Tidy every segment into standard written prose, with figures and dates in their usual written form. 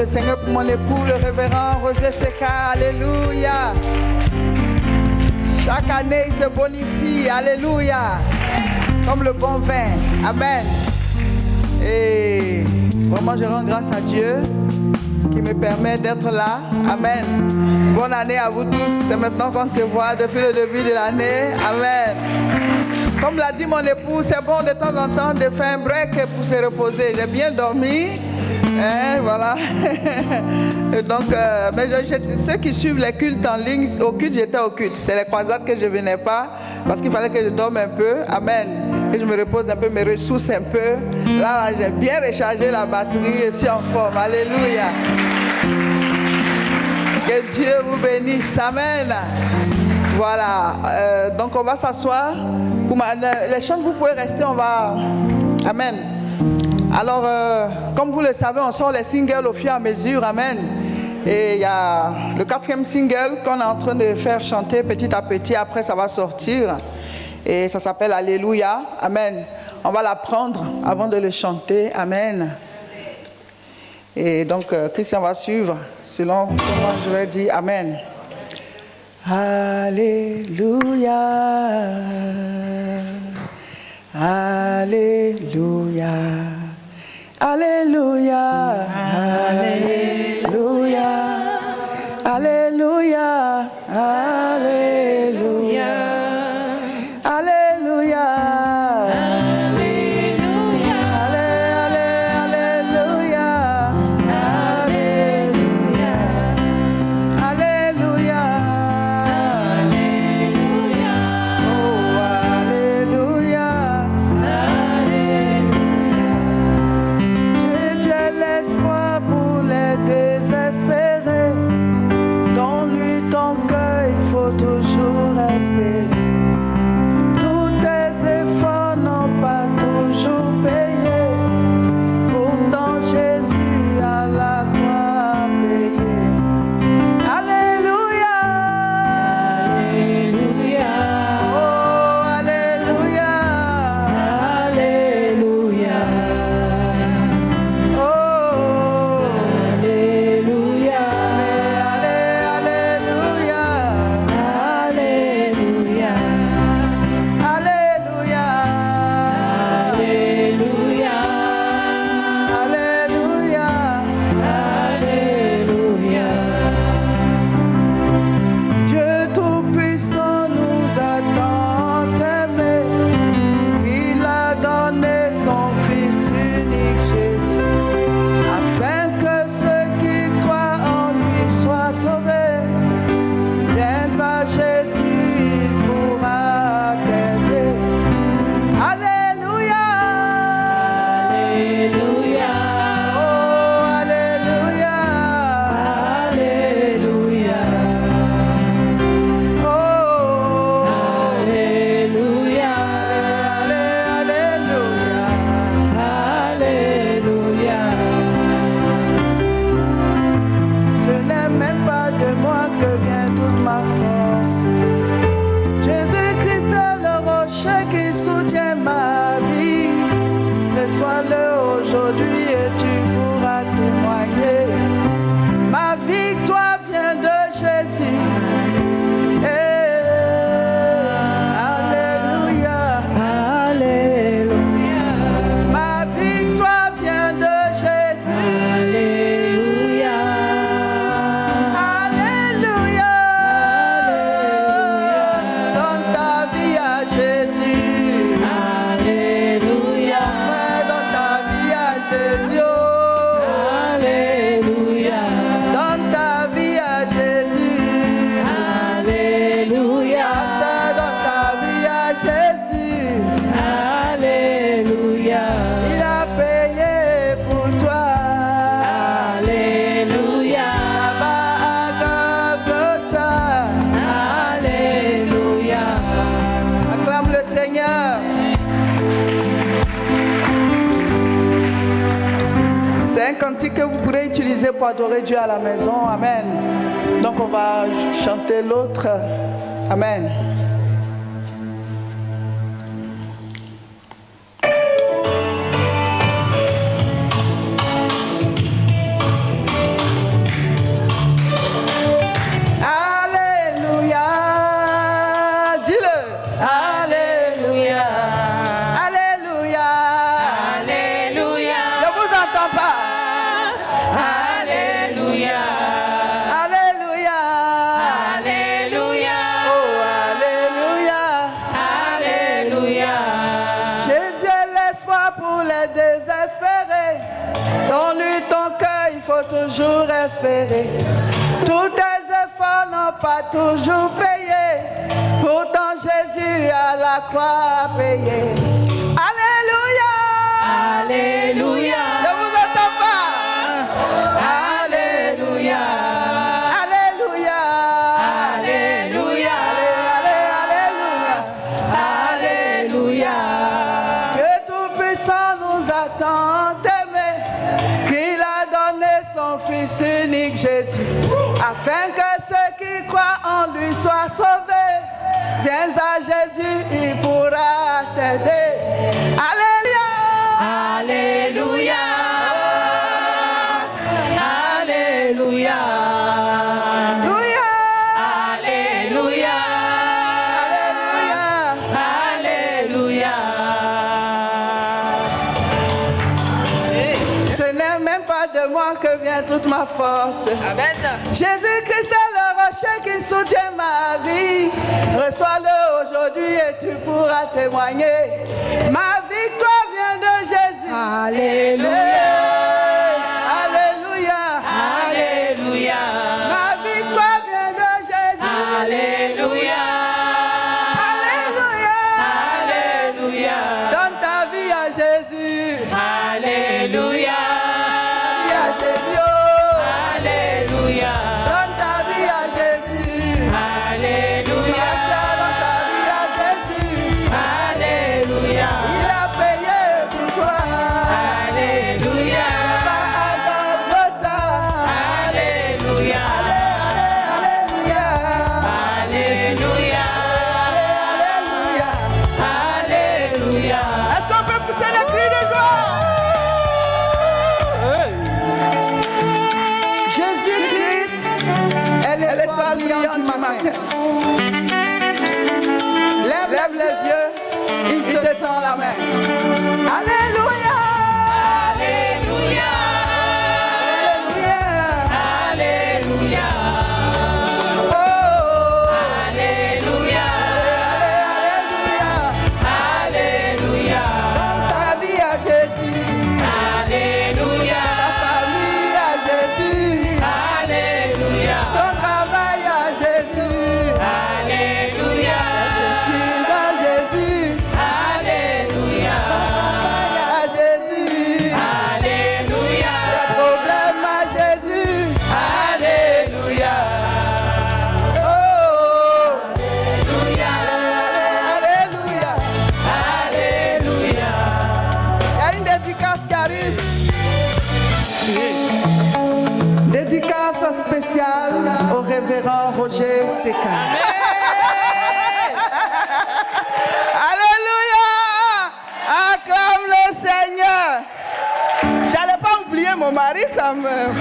le Seigneur pour mon époux, le révérend Roger Seka. Alléluia. Chaque année, il se bonifie. Alléluia. Comme le bon vin. Amen. Et vraiment, je rends grâce à Dieu qui me permet d'être là. Amen. Bonne année à vous tous. C'est maintenant qu'on se voit depuis le début de l'année. Amen. Comme l'a dit mon époux, c'est bon de temps en temps de faire un break pour se reposer. J'ai bien dormi. Voilà. Et donc, mais ceux qui suivent les cultes en ligne, au culte, j'étais au culte. C'est les croisades que je ne venais pas parce qu'il fallait que je dorme un peu. Amen. Que je me repose un peu, me ressource un peu. Là, j'ai bien rechargé la batterie et je suis en forme. Alléluia. Que Dieu vous bénisse. Amen. Voilà. Donc, on va s'asseoir. Les chants, vous pouvez rester, on va... Amen. Alors, comme vous le savez, on sort les singles au fur et à mesure. Amen. Et il y a le 4e single qu'on est en train de faire chanter petit à petit. Après, ça va sortir. Et ça s'appelle Alléluia. Amen. On va l'apprendre avant de le chanter. Amen. Et donc, Christian va suivre selon comment je vais dire Amen. Alléluia. Alléluia. Alléluia. Alléluia. Alléluia. Alléluia. Alléluia. Que vous pourrez utiliser pour adorer Dieu à la maison. Amen. Donc on va chanter l'autre. Amen. toujours espéré. Tous tes efforts n'ont pas toujours payé. Pourtant Jésus à la croix a payé. Alléluia. Alléluia. Ne vous entends pas. Alléluia. Alléluia. Alléluia. Alléluia. Alléluia. Dieu Tout-Puissant nous a tant aimés qu'il a donné son Fils unique Jésus, afin que ceux qui croient en lui soient sauvés. Viens à Jésus, il pourra t'aider. Alléluia. Alléluia. Alléluia. Alléluia. Alléluia. Ce n'est même pas de moi que vient toute ma force. Amen. Jésus-Christ est le rocher qui soutient ma vie. Reçois-le aujourd'hui et tu pourras témoigner. Ma victoire vient de Jésus. Alléluia. Alléluia. Alléluia. Ma victoire vient de Jésus. Alléluia. Alléluia. Alléluia. Donne ta vie à Jésus. Alléluia. Vie à Jésus. Alléluia. Donne ta vie à Jésus. Alléluia. Donne ta vie à Jésus. Alléluia. Il a payé pour toi. Alléluia. Alléluia. Alléluia. Alléluia. Alléluia. Alléluia. Est-ce qu'on peut pousser les cris de joie? Jésus-Christ est l'étoile brillante du matin. Lève les yeux, il te tend la main. Alléluia. Alléluia. Alléluia. Oh. Alléluia. Alléluia. Alléluia. Ta vie à Jésus. Alléluia. Ta famille à Jésus. Alléluia. Ton travail à Jésus. Alléluia. Tu à Jésus. Alléluia. À Jésus. Alléluia. Les problèmes à Jésus. Alléluia. Oh. Alléluia. Alléluia. Alléluia. Il y a une dédicace qui arrive. Dédicace spéciale au révérend Roger Seka. Alléluia. Acclame le Seigneur. J'allais pas oublier mon mari quand même.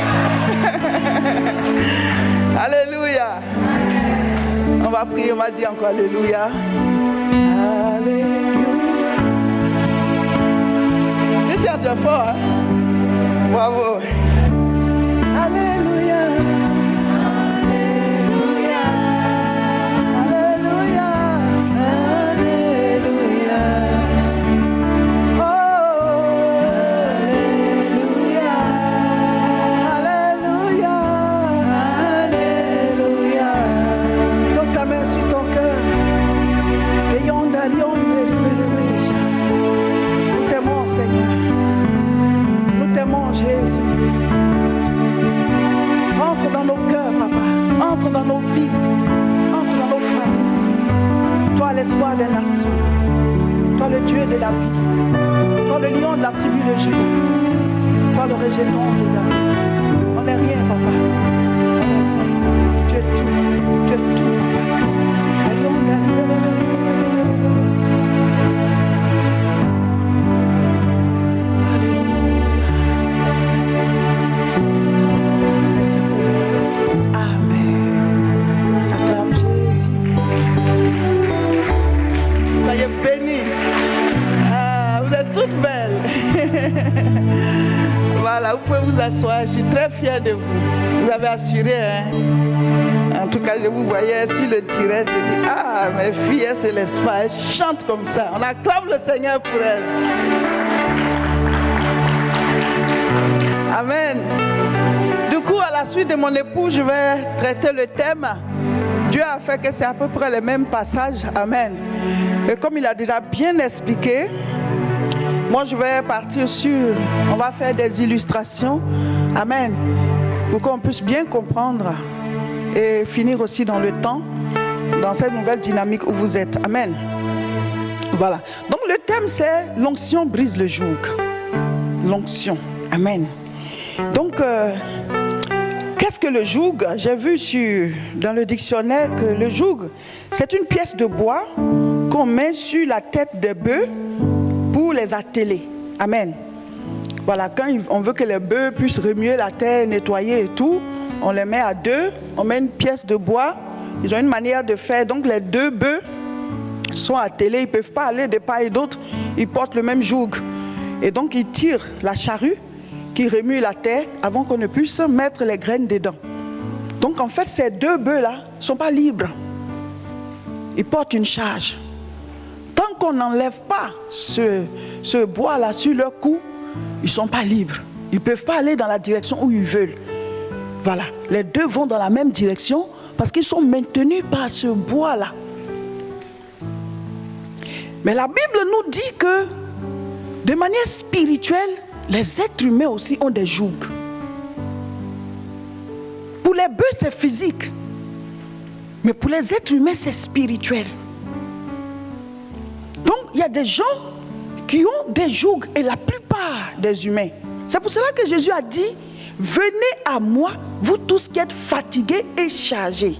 Alléluia. On va prier, on va dire encore Alléluia. Alléluia. Ici, tu es fort, hein? Bravo. Alléluia. Alléluia. Alléluia. Alléluia. Oh. Alléluia. Alléluia. Alléluia. Pose ta main sur ton cœur. Nous t'aimons, Seigneur. Nous t'aimons, Jésus. Entre dans nos cœurs, papa. Entre dans nos vies. Entre dans nos familles. Toi, l'espoir des nations. Toi, le Dieu de la vie. Toi, le lion de la tribu de Juda. Toi, le rejeton de David. On n'est rien, papa. On n'est rien. Tu es tout. Tu es tout, papa. Merci Seigneur. Amen. Acclame Jésus. Soyez bénis. Ah, vous êtes toutes belles. Voilà, vous pouvez vous asseoir. Je suis très fière de vous. Vous avez assuré, hein? En tout cas, je vous voyais sur le direct. Je dis, ah, mes filles, elles se laissent pas. Elles chantent comme ça. On acclame le Seigneur pour elles. Amen. Du coup, la suite de mon époux, je vais traiter le thème. Dieu a fait que c'est à peu près le même passage. Amen. Et comme il a déjà bien expliqué, moi je vais partir sur, on va faire des illustrations. Amen. Pour qu'on puisse bien comprendre et finir aussi dans le temps, dans cette nouvelle dynamique où vous êtes. Amen. Voilà. Donc le thème c'est l'onction brise le joug. L'onction. Amen. Donc, qu'est-ce que le joug? J'ai vu dans le dictionnaire que le joug, c'est une pièce de bois qu'on met sur la tête des bœufs pour les atteler. Amen. Voilà, quand on veut que les bœufs puissent remuer la terre, nettoyer et tout, on les met à deux, on met une pièce de bois, ils ont une manière de faire, donc les deux bœufs sont attelés, ils ne peuvent pas aller de part et d'autre, ils portent le même joug. Et donc ils tirent la charrue qui remue la terre avant qu'on ne puisse mettre les graines dedans. Donc en fait, ces deux bœufs-là ne sont pas libres. Ils portent une charge. Tant qu'on n'enlève pas ce bois-là sur leur cou, ils ne sont pas libres. Ils ne peuvent pas aller dans la direction où ils veulent. Voilà, les deux vont dans la même direction parce qu'ils sont maintenus par ce bois-là. Mais la Bible nous dit que de manière spirituelle, les êtres humains aussi ont des jougs. Pour les bœufs, c'est physique. Mais pour les êtres humains, c'est spirituel. Donc, il y a des gens qui ont des jougs, et la plupart des humains. C'est pour cela que Jésus a dit, venez à moi, vous tous qui êtes fatigués et chargés,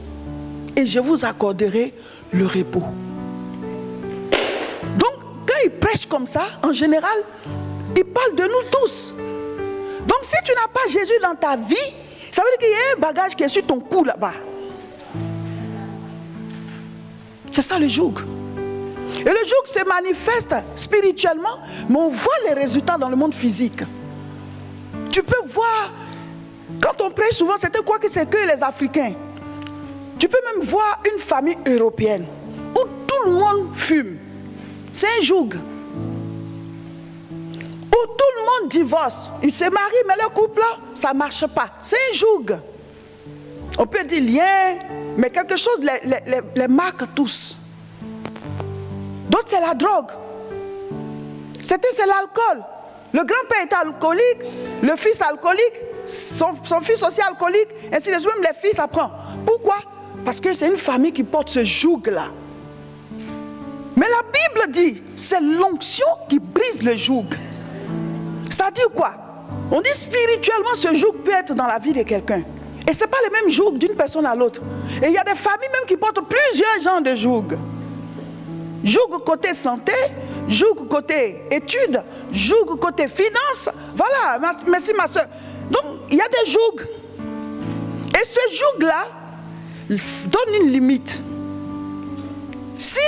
et je vous accorderai le repos. Donc, quand il prêche comme ça, en général, il parle de nous tous. Donc si tu n'as pas Jésus dans ta vie, ça veut dire qu'il y a un bagage qui est sur ton cou là-bas. C'est ça le joug. Et le joug se manifeste spirituellement, mais on voit les résultats dans le monde physique. Tu peux voir, quand on prêche souvent, c'était quoi que c'est que les Africains. Tu peux même voir une famille européenne où tout le monde fume. C'est un joug. Où tout le monde divorce. Ils se marient, mais le couple là, ça ne marche pas. C'est un joug. On peut dire lien, mais quelque chose les marque tous. D'autres, c'est la drogue. C'est l'alcool. Le grand-père était alcoolique, le fils alcoolique, son fils aussi alcoolique, ainsi de suite, même les filles, ça prend. Pourquoi? Parce que c'est une famille qui porte ce joug-là. Mais la Bible dit, c'est l'onction qui brise le joug. C'est-à-dire quoi? On dit spirituellement, ce joug peut être dans la vie de quelqu'un. Et ce n'est pas le même joug d'une personne à l'autre. Et il y a des familles même qui portent plusieurs genres de joug. Joug côté santé, joug côté études, joug côté finance. Voilà, merci ma soeur. Donc, il y a des jougs. Et ce joug-là donne une limite. Si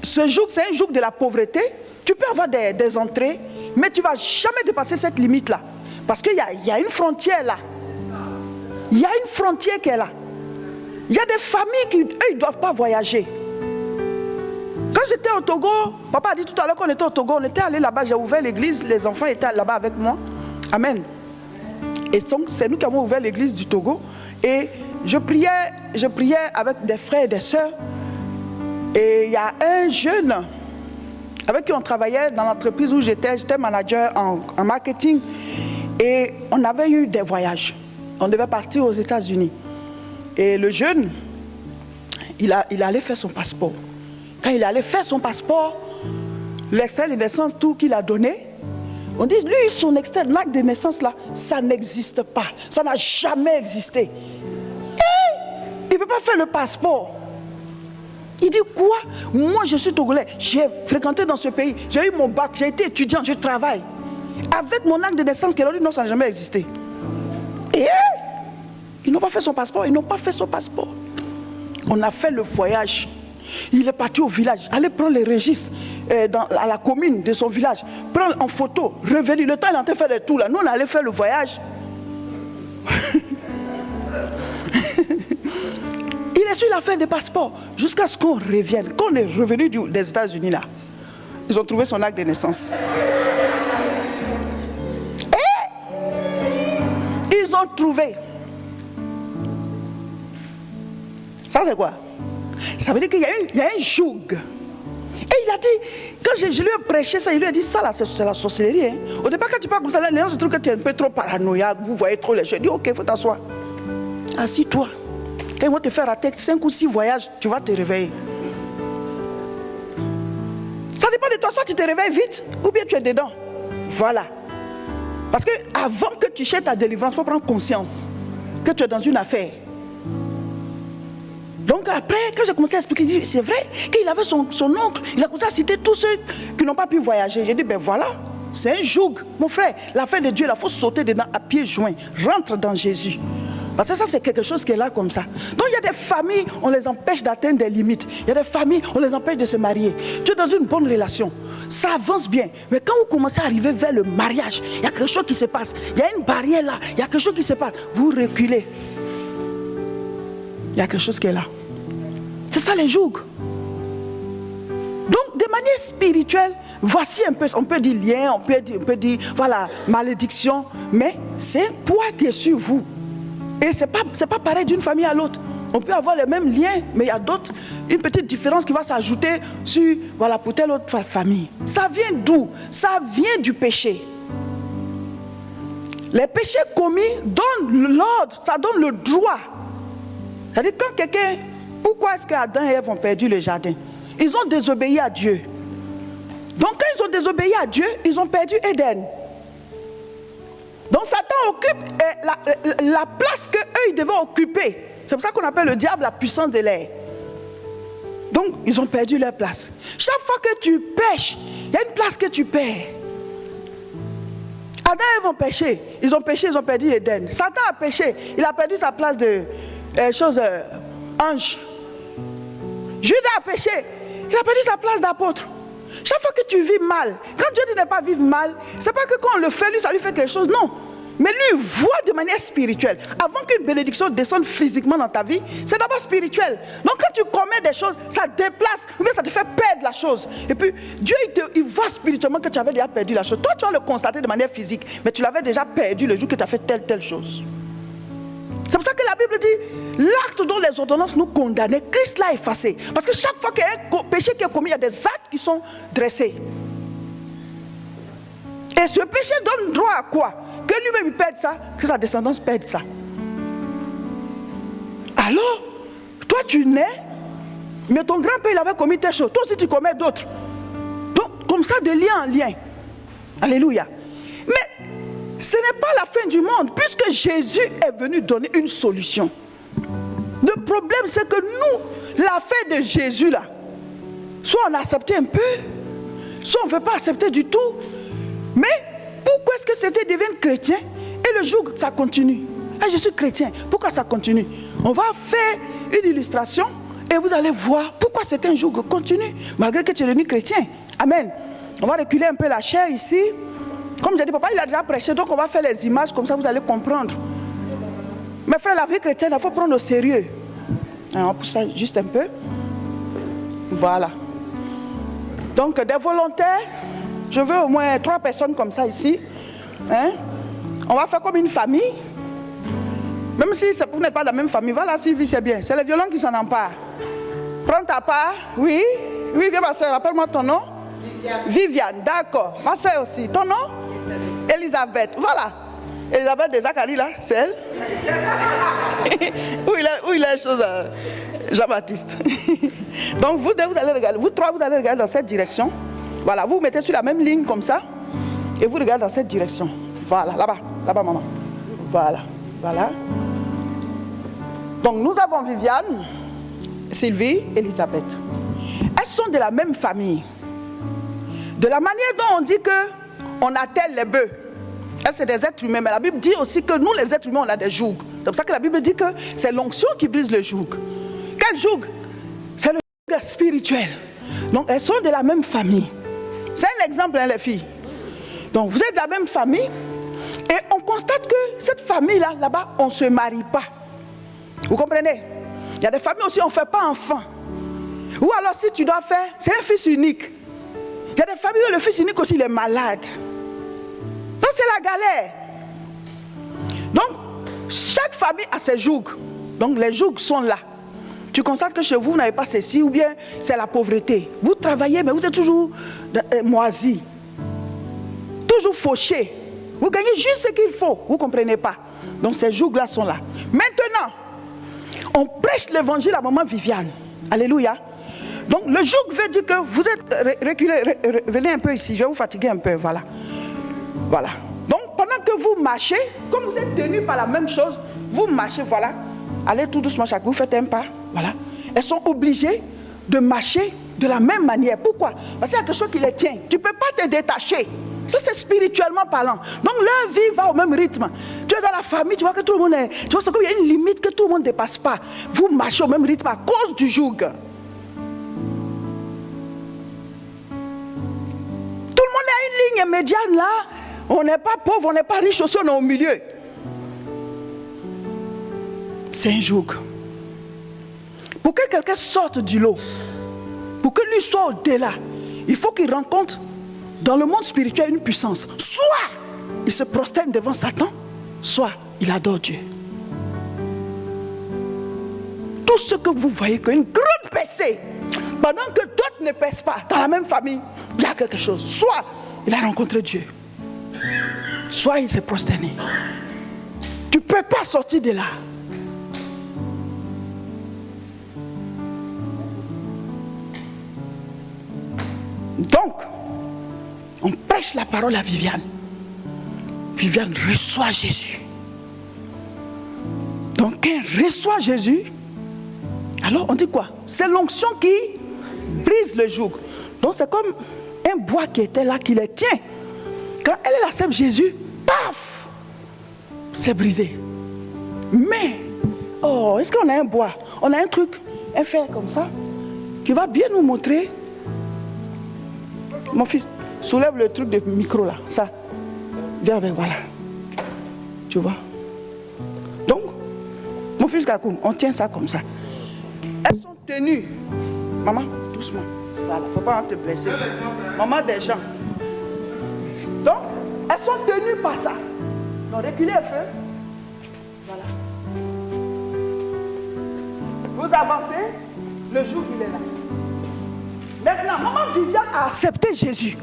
ce joug, c'est un joug de la pauvreté, tu peux avoir des entrées, mais tu ne vas jamais dépasser cette limite-là. Parce qu'il y a une frontière là. Il y a une frontière qui est là. Il y a des familles qui, eux, ils ne doivent pas voyager. Quand j'étais au Togo, papa a dit tout à l'heure qu'on était au Togo, on était allé là-bas, j'ai ouvert l'église, les enfants étaient là-bas avec moi. Amen. Et c'est nous qui avons ouvert l'église du Togo. Et je priais avec des frères et des sœurs. Et il y a un jeune avec qui on travaillait dans l'entreprise où j'étais manager en marketing. Et on avait eu des voyages. On devait partir aux États-Unis. Et le jeune, il allait faire son passeport. Quand il allait faire son passeport, l'extrait de naissance, tout qu'il a donné, on dit, lui, son extrait, l'acte de naissance là, ça n'existe pas. Ça n'a jamais existé. Et il ne peut pas faire le passeport. Il dit quoi? Moi, je suis togolais. J'ai fréquenté dans ce pays. J'ai eu mon bac. J'ai été étudiant. Je travaille. Avec mon acte de naissance, qu'elle a dit non, ça n'a jamais existé. Et ils n'ont pas fait son passeport. Ils n'ont pas fait son passeport. On a fait le voyage. Il est parti au village. Aller prendre les registres à la commune de son village. Prendre en photo. Revenir. Le temps, il est en train de faire des tours là. Nous, on allait faire le voyage. Il est sur la fin des passeports jusqu'à ce qu'on revienne. Quand on est revenu des États-Unis là, ils ont trouvé son acte de naissance. Et ils ont trouvé Ça c'est quoi? Ça veut dire qu'il y a un joug. Et il a dit, quand je lui ai prêché ça, il lui a dit, ça là, c'est la sorcellerie. Hein. Au départ, quand tu parles comme ça, les gens se trouvent que tu es un peu trop paranoïaque, vous voyez trop les choses. Je dis, ok, il faut t'asseoir. Assis-toi. Quand ils vont te faire rater 5 ou 6 voyages, tu vas te réveiller. Ça dépend de toi, soit tu te réveilles vite, ou bien tu es dedans. Voilà. Parce que avant que tu cherches ta délivrance, il faut prendre conscience que tu es dans une affaire. Donc après, quand j'ai commencé à expliquer, j'ai dit, c'est vrai qu'il avait son oncle, il a commencé à citer tous ceux qui n'ont pas pu voyager. J'ai dit, ben voilà, c'est un joug. Mon frère, l'affaire de Dieu, il faut sauter dedans à pieds joints. Rentre dans Jésus. Parce que ça, c'est quelque chose qui est là comme ça. Donc il y a des familles, on les empêche d'atteindre des limites. Il y a des familles, on les empêche de se marier. Tu es dans une bonne relation, ça avance bien. Mais quand vous commencez à arriver vers le mariage, il y a quelque chose qui se passe. Il y a une barrière là, il y a quelque chose qui se passe. Vous reculez. Il y a quelque chose qui est là. C'est ça les jougs. Donc de manière spirituelle, voici un peu, on peut dire lien, on peut dire voilà, malédiction, mais c'est un poids qui est sur vous. Et c'est pas pareil d'une famille à l'autre. On peut avoir les mêmes liens, mais il y a d'autres, une petite différence qui va s'ajouter sur, voilà, pour telle autre famille. Ça vient d'où? Ça vient du péché. Les péchés commis donnent l'ordre, ça donne le droit. C'est-à-dire quand quelqu'un, pourquoi est-ce que Adam et Ève ont perdu le jardin? Ils ont désobéi à Dieu. Donc quand ils ont désobéi à Dieu, ils ont perdu Éden. Donc Satan occupe la place qu'eux ils devaient occuper. C'est pour ça qu'on appelle le diable la puissance de l'air. Donc ils ont perdu leur place. Chaque fois que tu pêches, il y a une place que tu perds. Adam et Ève ont péché, ils ont perdu Éden. Satan a péché, il a perdu sa place de ange. Judas a péché, il a perdu sa place d'apôtre. Chaque fois que tu vis mal, quand Dieu dit de ne pas vivre mal, c'est pas que quand on le fait, lui, ça lui fait quelque chose, non. Mais lui voit de manière spirituelle. Avant qu'une bénédiction descende physiquement dans ta vie, c'est d'abord spirituel. Donc quand tu commets des choses, ça déplace, ou bien ça te fait perdre la chose. Et puis Dieu, il voit spirituellement que tu avais déjà perdu la chose. Toi, tu vas le constater de manière physique, mais tu l'avais déjà perdu le jour que tu as fait telle chose. C'est pour ça que la Bible dit, l'acte dont les ordonnances nous condamnaient, Christ l'a effacé. Parce que chaque fois qu'il y a un péché qui est commis, il y a des actes qui sont dressés. Et ce péché donne droit à quoi? Que lui-même il perde ça, que sa descendance perde ça. Alors, toi tu nais, mais ton grand-père il avait commis telle chose, toi aussi tu commets d'autres. Donc, comme ça, de lien en lien. Alléluia. Mais ce n'est pas la fin du monde, puisque Jésus est venu donner une solution. Le problème, c'est que nous, l'affaire de Jésus là, soit on a accepté un peu, soit on ne veut pas accepter du tout. Mais pourquoi est-ce que c'était devenu chrétien et le jour que ça continue? Ah, je suis chrétien, pourquoi ça continue? On va faire une illustration et vous allez voir pourquoi c'est un jour que continue, malgré que tu es devenu chrétien. Amen. On va reculer un peu la chair ici. Comme j'ai dit, papa, il a déjà prêché, donc on va faire les images, comme ça vous allez comprendre. Mes frères, la vie chrétienne, il faut prendre au sérieux. Alors, on pousse ça juste un peu. Voilà. Donc, des volontaires, je veux au moins 3 personnes comme ça ici. Hein? On va faire comme une famille. Même si vous n'êtes pas de la même famille, voilà, Sylvie, c'est bien. C'est les violons qui s'en emparent. Prends ta part. Oui, viens ma soeur, rappelle-moi ton nom. Viviane, d'accord. Ma soeur aussi. Ton nom? Elisabeth. Voilà. Elisabeth de Zacharie, là, c'est elle. où il a les choses, Jean-Baptiste. Donc vous deux, vous allez regarder. Vous 3, vous allez regarder dans cette direction. Voilà, vous vous mettez sur la même ligne comme ça. Et vous regardez dans cette direction. Voilà, là-bas, maman. Voilà. Donc nous avons Viviane, Sylvie, Elisabeth. Elles sont de la même famille. De la manière dont on dit qu'on attelle les bœufs. Elles, c'est des êtres humains. Mais la Bible dit aussi que nous, les êtres humains, on a des jougs. C'est pour ça que la Bible dit que c'est l'onction qui brise le joug. Quel joug? C'est le joug spirituel. Donc elles sont de la même famille. C'est un exemple, hein, les filles. Donc vous êtes de la même famille. Et on constate que cette famille-là, là-bas, on ne se marie pas. Vous comprenez? Il y a des familles aussi, on ne fait pas enfant. Ou alors si tu dois faire, c'est un fils unique. Il y a des familles où le fils unique aussi, il est malade. Donc c'est la galère. Donc, chaque famille a ses jougs. Donc les jougs sont là. Tu constates que chez vous, vous n'avez pas ceci, ou bien c'est la pauvreté. Vous travaillez, mais vous êtes toujours moisi. Toujours fauché. Vous gagnez juste ce qu'il faut. Vous ne comprenez pas. Donc ces jougs-là sont là. Maintenant, on prêche l'évangile à maman Viviane. Alléluia. Donc le joug veut dire que vous êtes reculé. Venez un peu ici, je vais vous fatiguer un peu. Voilà. Voilà. Donc pendant que vous marchez, comme vous êtes tenus par la même chose, vous marchez, voilà. Allez tout doucement chaque vous faites un pas. Voilà. Elles sont obligées de marcher de la même manière. Pourquoi? Parce qu'il y a quelque chose qui les tient. Tu ne peux pas te détacher. Ça, c'est spirituellement parlant. Donc, leur vie va au même rythme. Tu es dans la famille, tu vois que tout le monde est... Tu vois, c'est comme il y a une limite que tout le monde ne dépasse pas. Vous marchez au même rythme à cause du joug. Tout le monde a une ligne médiane là. On n'est pas pauvre, on n'est pas riche aussi, on est au milieu. C'est un joug. Pour que quelqu'un sorte du lot, pour que lui soit au-delà, il faut qu'il rencontre dans le monde spirituel une puissance. Soit il se prosterne devant Satan, soit il adore Dieu. Tout ce que vous voyez qu'une grande percée, pendant que d'autres ne pèsent pas dans la même famille, il y a quelque chose. Soit il a rencontré Dieu, soit il s'est prosterné. Tu ne peux pas sortir de là. Donc, on prêche la parole à Viviane. Viviane reçoit Jésus. Donc, quand elle reçoit Jésus, alors on dit quoi? C'est l'onction qui brise le joug. Donc, c'est comme un bois qui était là, qui les tient. Quand elle accepte Jésus, paf, c'est brisé. Mais, oh, est-ce qu'on a un bois? On a un truc, un fer comme ça, qui va bien nous montrer. Mon fils, soulève le truc de micro là, ça. Viens avec, voilà. Tu vois? Donc, mon fils Kakou, on tient ça comme ça. Elles sont tenues. Maman, doucement. Voilà, faut pas te blesser. Maman des gens. Donc, elles sont tenues par ça. Donc, reculez un peu. Voilà. Vous avancez, le jour il est là. Maintenant, maman Viviane a accepté Jésus.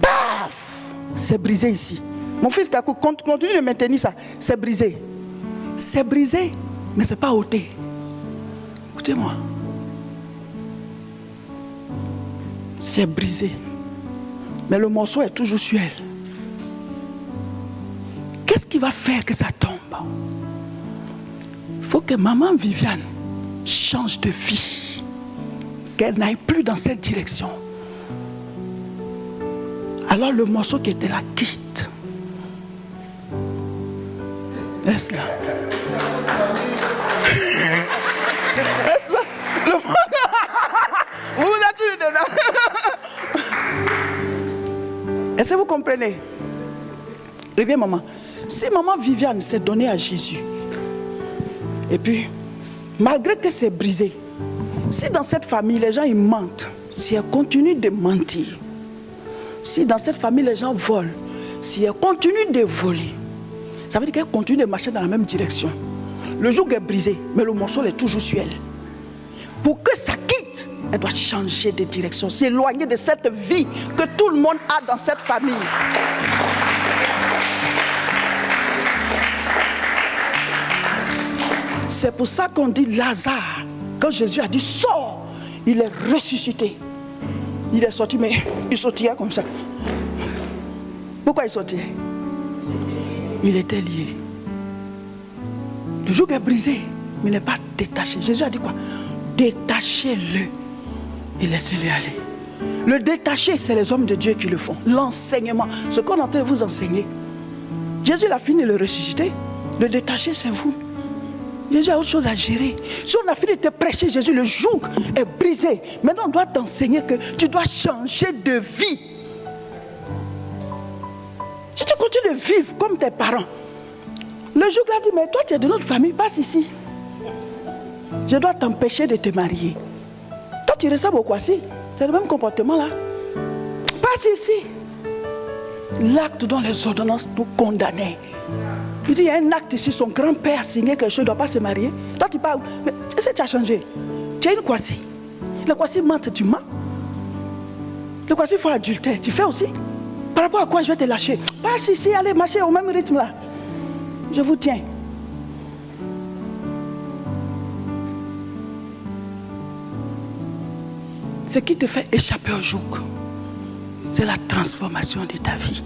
Paf! C'est brisé ici. Mon fils Kakou, continue de maintenir ça. C'est brisé. C'est brisé, mais ce n'est pas ôté. Écoutez-moi. C'est brisé. Mais le morceau est toujours sur elle. Qu'est-ce qui va faire que ça tombe? Il faut que maman Viviane change de vie. Qu'elle n'aille plus dans cette direction. Alors le morceau qui était là quitte. Reste là. Reste là. Vous êtes toujours dedans. Est-ce que vous comprenez? Reviens maman. Si maman Viviane s'est donnée à Jésus, et puis, malgré que c'est brisé, si dans cette famille les gens ils mentent, si elle continue de mentir, si dans cette famille les gens volent, si elle continue de voler, ça veut dire qu'elle continue de marcher dans la même direction. Le joug est brisé, mais le morceau est toujours sur elle. Pour que ça quitte, elle doit changer de direction, s'éloigner de cette vie que tout le monde a dans cette famille. C'est pour ça qu'on dit Lazare. Quand Jésus a dit sors, il est ressuscité. Il est sorti, mais il sortirait comme ça. Pourquoi il sortirait? Il était lié. Le joug est brisé, mais il n'est pas détaché. Jésus a dit quoi? Détachez-le et laissez-le aller. Le détacher, c'est les hommes de Dieu qui le font. L'enseignement, ce qu'on est en train de vous enseigner. Jésus a fini de le ressusciter. Le détacher, c'est vous. Jésus a autre chose à gérer. Si on a fini de te prêcher Jésus, le joug est brisé. Maintenant, on doit t'enseigner que tu dois changer de vie. Si tu continues de vivre comme tes parents, le joug a dit, mais toi tu es de notre famille, passe ici. Je dois t'empêcher de te marier. Toi tu ressembles au Kwasi. C'est le même comportement là. Passe ici. L'acte dont les ordonnances nous condamnaient Il dit, il y a un acte ici, son grand-père a signé quelque chose, il ne doit pas se marier. Toi, tu parles. Mais est-ce que tu as changé? Tu as une Kwasi. Le Kwasi mente, tu mens. Le Kwasi faut adultère, tu fais aussi. Par rapport à quoi je vais te lâcher? Passe ici, allez marcher au même rythme là. Je vous tiens. Ce qui te fait échapper au joug, c'est la transformation de ta vie.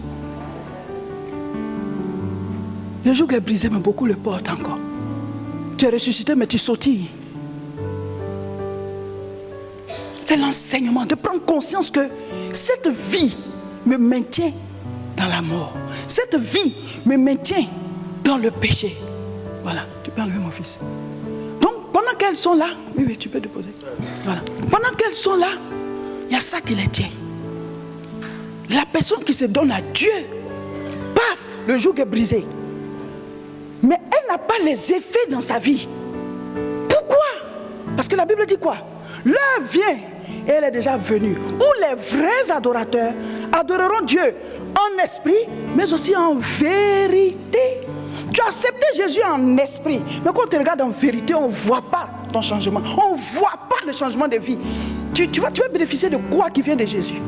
Le joug est brisé, mais beaucoup le portent encore. Tu es ressuscité, mais tu sautilles. C'est l'enseignement de prendre conscience que cette vie me maintient dans la mort. Cette vie me maintient dans le péché. Voilà, tu peux enlever mon fils. Donc, pendant qu'elles sont là, oui, tu peux déposer. Voilà. Pendant qu'elles sont là, il y a ça qui les tient. La personne qui se donne à Dieu, paf, le joug est brisé. Mais elle n'a pas les effets dans sa vie. Pourquoi? Parce que la Bible dit quoi? L'heure vient, et elle est déjà venue, où les vrais adorateurs adoreront Dieu en esprit, mais aussi en vérité. Tu as accepté Jésus en esprit, mais quand on te regarde en vérité, on ne voit pas ton changement. On ne voit pas le changement de vie. Tu vas bénéficier de quoi qui vient de Jésus? Tu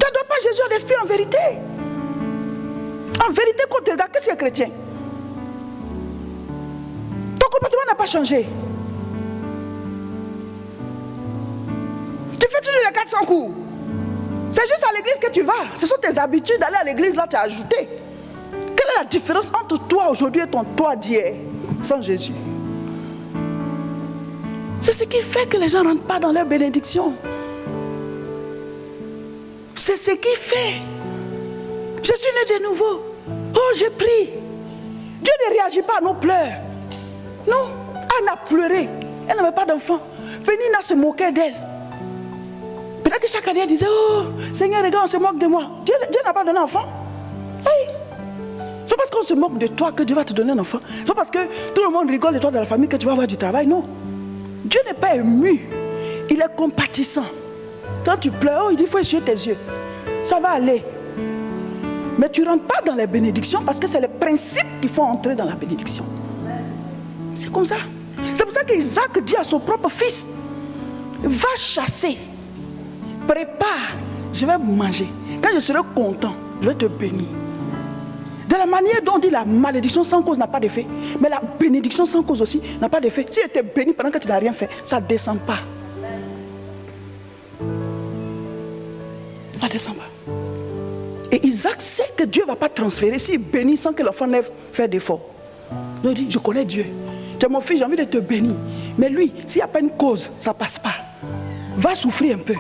n'adores pas Jésus en esprit, en vérité. En vérité, quand on te regarde, qu'est-ce qu'il y a chrétien? Ton comportement n'a pas changé. Tu fais toujours les 400 coups. C'est juste à l'église que tu vas. Ce sont tes habitudes d'aller à l'église, là tu as ajouté. Quelle est la différence entre toi aujourd'hui et ton toi d'hier sans Jésus? C'est ce qui fait que les gens ne rentrent pas dans leur bénédiction. C'est ce qui fait. Je suis né de nouveau. Oh, j'ai pris. Dieu ne réagit pas à nos pleurs. Non, Anne a pleuré. Elle n'avait pas d'enfant. Pénina se moquait d'elle. Peut-être que chaque année elle disait, oh, Seigneur, regarde, on se moque de moi. Dieu n'a pas donné d'enfant. Hey. C'est parce qu'on se moque de toi que Dieu va te donner un enfant. C'est pas parce que tout le monde rigole de toi dans la famille que tu vas avoir du travail. Non. Dieu n'est pas ému. Il est compatissant. Quand tu pleures, il dit, il faut essuyer tes yeux. Ça va aller. Mais tu ne rentres pas dans les bénédictions parce que c'est les principes qui font entrer dans la bénédiction. C'est comme ça. C'est pour ça qu'Isaac dit à son propre fils, va chasser, prépare, je vais manger. Quand je serai content, je vais te bénir. De la manière dont on dit la malédiction sans cause n'a pas d'effet, mais la bénédiction sans cause aussi n'a pas d'effet. Si tu es béni pendant que tu n'as rien fait, ça ne descend pas. Ça ne descend pas. Et Isaac sait que Dieu ne va pas transférer s'il bénit sans que l'enfant n'ait fait d'effort. Donc il dit, je connais Dieu. Tu es mon fils, j'ai envie de te bénir. Mais lui, s'il n'y a pas une cause, ça ne passe pas. Va souffrir un peu.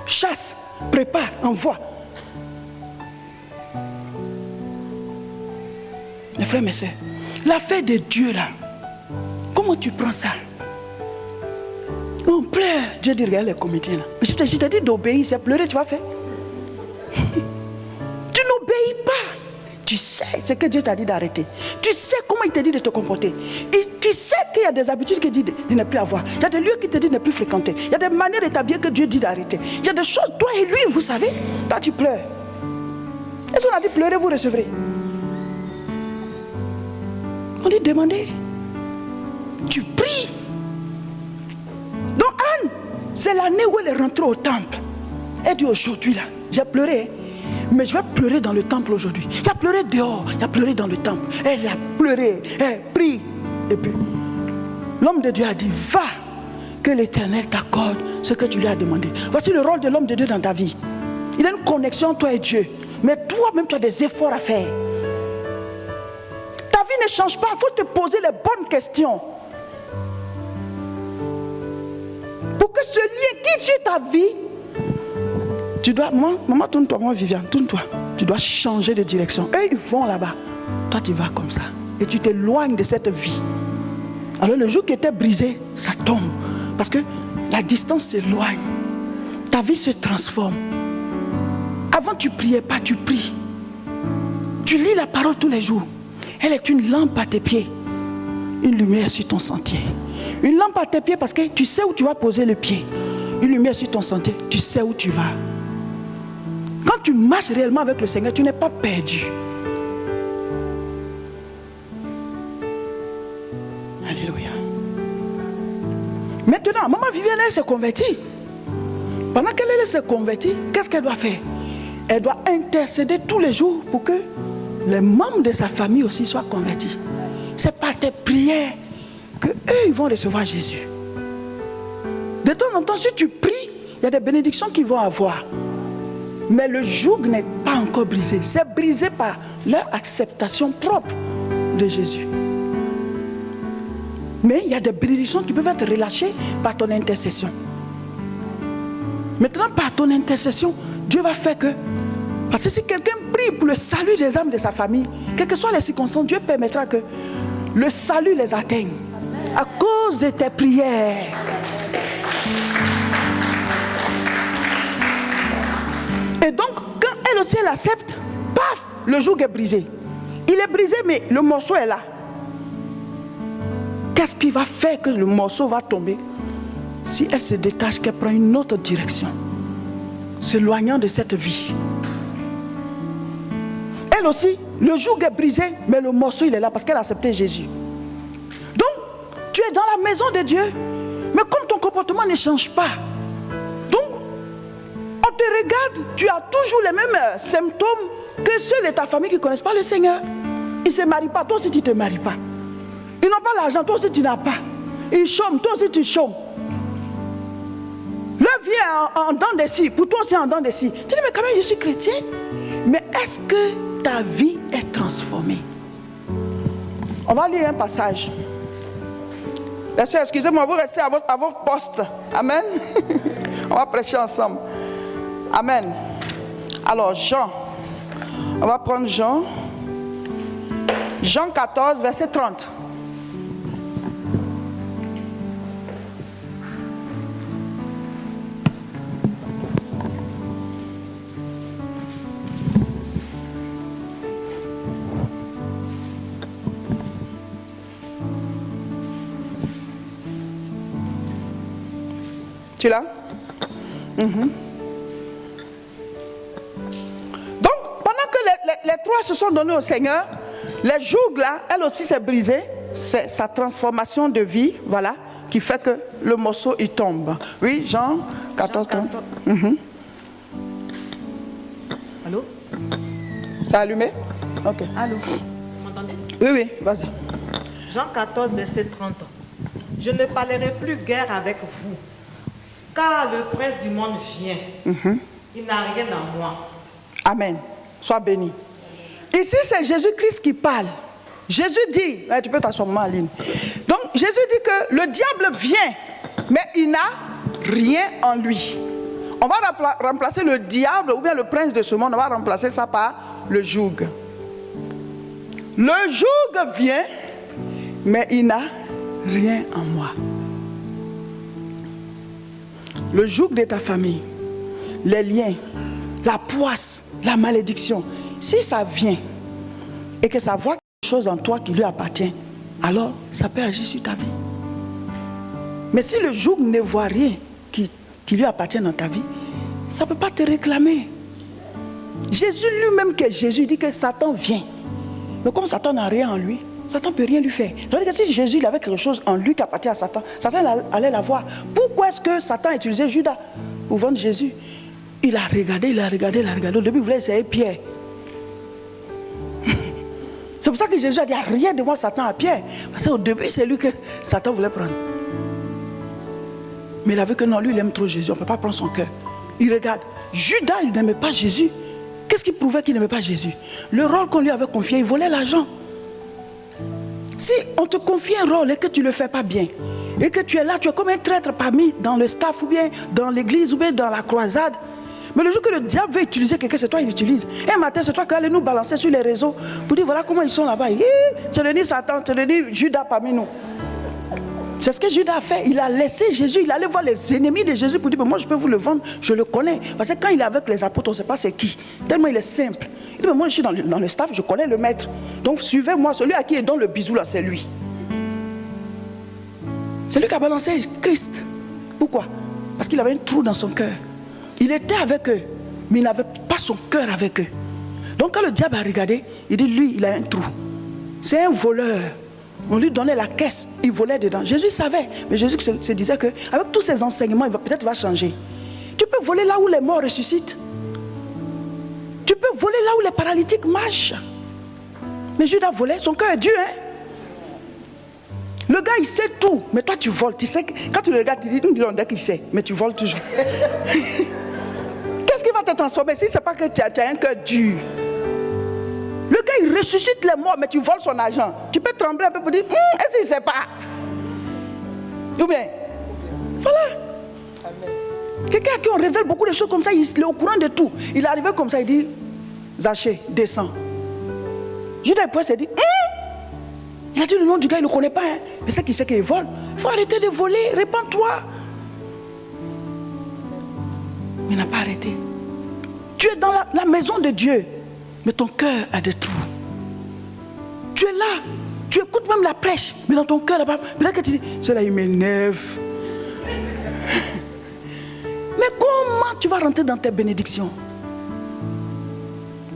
Chasse, prépare, envoie. Mes frères, mes soeurs, l'affaire de Dieu là, comment tu prends ça? On pleure. Dieu dit, regarde les comédiens là. Je t'ai dit d'obéir, c'est pleurer, tu vas faire. Tu n'obéis pas. Tu sais ce que Dieu t'a dit d'arrêter. Tu sais comment il t'a dit de te comporter. Et tu sais qu'il y a des habitudes qu'il dit de ne plus avoir. Il y a des lieux qu'il te dit de ne plus fréquenter. Il y a des manières de t'habiller que Dieu dit d'arrêter. Il y a des choses, toi et lui, vous savez. Toi, tu pleures. Est-ce qu'on a dit pleurer, vous recevrez? On dit demander. Tu pries. Donc Anne, c'est l'année où elle est rentrée au temple. Elle dit aujourd'hui là, j'ai pleuré. Mais je vais pleurer dans le temple aujourd'hui. Il a pleuré dehors, il a pleuré dans le temple. Elle a pleuré, elle prie. Et puis, l'homme de Dieu a dit, va, que l'Éternel t'accorde ce que tu lui as demandé. Voici le rôle de l'homme de Dieu dans ta vie. Il a une connexion, toi et Dieu. Mais toi-même, tu as des efforts à faire. Ta vie ne change pas, il faut te poser les bonnes questions. Pour que ce lien qui tue ta vie, tu dois, maman, tourne-toi, moi Viviane, tourne-toi. Tu dois changer de direction. Eux, ils vont là-bas. Toi, tu vas comme ça. Et tu t'éloignes de cette vie. Alors, le jour qui était brisé, ça tombe. Parce que la distance s'éloigne. Ta vie se transforme. Avant, tu ne priais pas, tu pries. Tu lis la parole tous les jours. Elle est une lampe à tes pieds. Une lumière sur ton sentier. Une lampe à tes pieds parce que tu sais où tu vas poser le pied. Une lumière sur ton sentier, tu sais où tu vas. Quand tu marches réellement avec le Seigneur, tu n'es pas perdu. Alléluia. Maintenant, maman Viviane, elle s'est convertie. Pendant qu'elle s'est convertie, qu'est-ce qu'elle doit faire? Elle doit intercéder tous les jours pour que les membres de sa famille aussi soient convertis. C'est par tes prières que eux ils vont recevoir Jésus. De temps en temps, si tu pries, il y a des bénédictions qu'ils vont avoir. Mais le joug n'est pas encore brisé. C'est brisé par leur acceptation propre de Jésus. Mais il y a des bénédictions qui peuvent être relâchées par ton intercession. Maintenant, par ton intercession, Dieu va faire que... Parce que si quelqu'un prie pour le salut des âmes de sa famille, quelles que soient les circonstances, Dieu permettra que le salut les atteigne. À cause de tes prières. Et donc, quand elle aussi elle accepte, paf, le joug est brisé. Il est brisé, mais le morceau est là. Qu'est-ce qui va faire que le morceau va tomber? Si elle se détache, qu'elle prend une autre direction, s'éloignant de cette vie. Elle aussi, le joug est brisé, mais le morceau il est là parce qu'elle a accepté Jésus. Donc, tu es dans la maison de Dieu, mais comme ton comportement ne change pas, donc, on te regarde, tu as toujours les mêmes symptômes que ceux de ta famille qui ne connaissent pas le Seigneur. Ils ne se marient pas, toi aussi tu ne te maries pas. Ils n'ont pas l'argent, toi aussi tu n'as pas. Ils chôment, toi aussi tu chômes. Leur vie est en dents de scie, pour toi aussi en dents de scie. Tu dis, mais quand même je suis chrétien. Mais est-ce que ta vie est transformée? On va lire un passage. Les sœurs, excusez-moi, vous restez à votre poste. Amen. On va prêcher ensemble. Amen. Alors, Jean. On va prendre Jean. Jean 14, verset 30. Tu l'as? Donc, pendant que les trois se sont donnés au Seigneur, les jougs là, elle aussi s'est brisée. C'est sa transformation de vie, voilà, qui fait que le morceau il tombe. Oui, Jean 14, 30. Allô? C'est allumé? Ok. Allô? Vous m'entendez? Oui, vas-y. Jean 14, verset 30. Je ne parlerai plus guère avec vous, car le prince du monde vient. Il n'a rien à moi. Amen. Sois béni. Ici, c'est Jésus-Christ qui parle. Jésus dit, tu peux t'asseoir en ligne. Donc, Jésus dit que le diable vient, mais il n'a rien en lui. On va remplacer le diable ou bien le prince de ce monde, on va remplacer ça par le joug. Le joug vient, mais il n'a rien en moi. Le joug de ta famille, les liens, la poisse, la malédiction, si ça vient et que ça voit quelque chose en toi qui lui appartient, alors ça peut agir sur ta vie. Mais si le joug ne voit rien qui lui appartient dans ta vie, ça ne peut pas te réclamer. Jésus lui-même, que Jésus dit que Satan vient. Mais comme Satan n'a rien en lui, Satan ne peut rien lui faire. Ça veut dire que si Jésus il avait quelque chose en lui qui appartient à Satan, Satan allait l'avoir. Pourquoi est-ce que Satan a utilisé Judas pour vendre Jésus? Il a regardé. Au début, il voulait essayer Pierre. C'est pour ça que Jésus a dit, rien de moi Satan à Pierre. Parce qu'au début, c'est lui que Satan voulait prendre. Mais il a vu que non, lui, il aime trop Jésus. On ne peut pas prendre son cœur. Il regarde. Judas, il n'aimait pas Jésus. Qu'est-ce qui prouvait qu'il n'aimait pas Jésus? Le rôle qu'on lui avait confié, il volait l'argent. Si on te confie un rôle et que tu ne le fais pas bien, et que tu es là, tu es comme un traître parmi dans le staff, ou bien dans l'église, ou bien dans la croisade, mais le jour que le diable veut utiliser quelqu'un, c'est toi il utilise. Un matin, c'est toi qui allais nous balancer sur les réseaux pour dire voilà comment ils sont là-bas. C'est le dit Satan, c'est le dit Judas parmi nous. C'est ce que Judas a fait. Il a laissé Jésus, il allait voir les ennemis de Jésus pour dire moi je peux vous le vendre, je le connais. Parce que quand il est avec les apôtres, on ne sait pas c'est qui. Tellement il est simple. Il dit mais moi je suis dans le staff, je connais le maître. Donc suivez-moi, celui à qui il donne le bisou là, c'est lui. C'est lui qui a balancé Christ. Pourquoi? Parce qu'il avait un trou dans son cœur. Il était avec eux, mais il n'avait pas son cœur avec eux. Donc quand le diable a regardé, il dit lui, il a un trou. C'est un voleur. On lui donnait la caisse, il volait dedans. Jésus savait, mais Jésus se disait qu'avec tous ces enseignements, peut-être va changer. Tu peux voler là où les morts ressuscitent. Tu peux voler là où les paralytiques marchent. Mais Judas volait, son cœur est dur. Hein? Le gars, il sait tout, mais toi, tu voles. Tu sais que, quand tu le regardes, tu dis, on dit qu'il sait, mais tu voles toujours. Qu'est-ce qui va te transformer si ce n'est pas que tu as un cœur dur? Le gars, il ressuscite les morts, mais tu voles son argent. Tu peux trembler un peu pour dire, est-ce qu'il ne sait pas? Ou bien, voilà. Quelqu'un à qui on révèle beaucoup de choses comme ça, il est au courant de tout. Il est arrivé comme ça, il dit, Zachée, descends. Judas il se dit, il a dit le nom du gars, il ne le connaît pas. Hein. Mais c'est qu'il sait qu'il vole. Il faut arrêter de voler, répands-toi. Il n'a pas arrêté. Tu es dans la maison de Dieu, mais ton cœur a des trous. Tu es là, tu écoutes même la prêche, mais dans ton cœur, là-bas, peut-être que tu dis, cela il m'énerve. Mais comment tu vas rentrer dans tes bénédictions?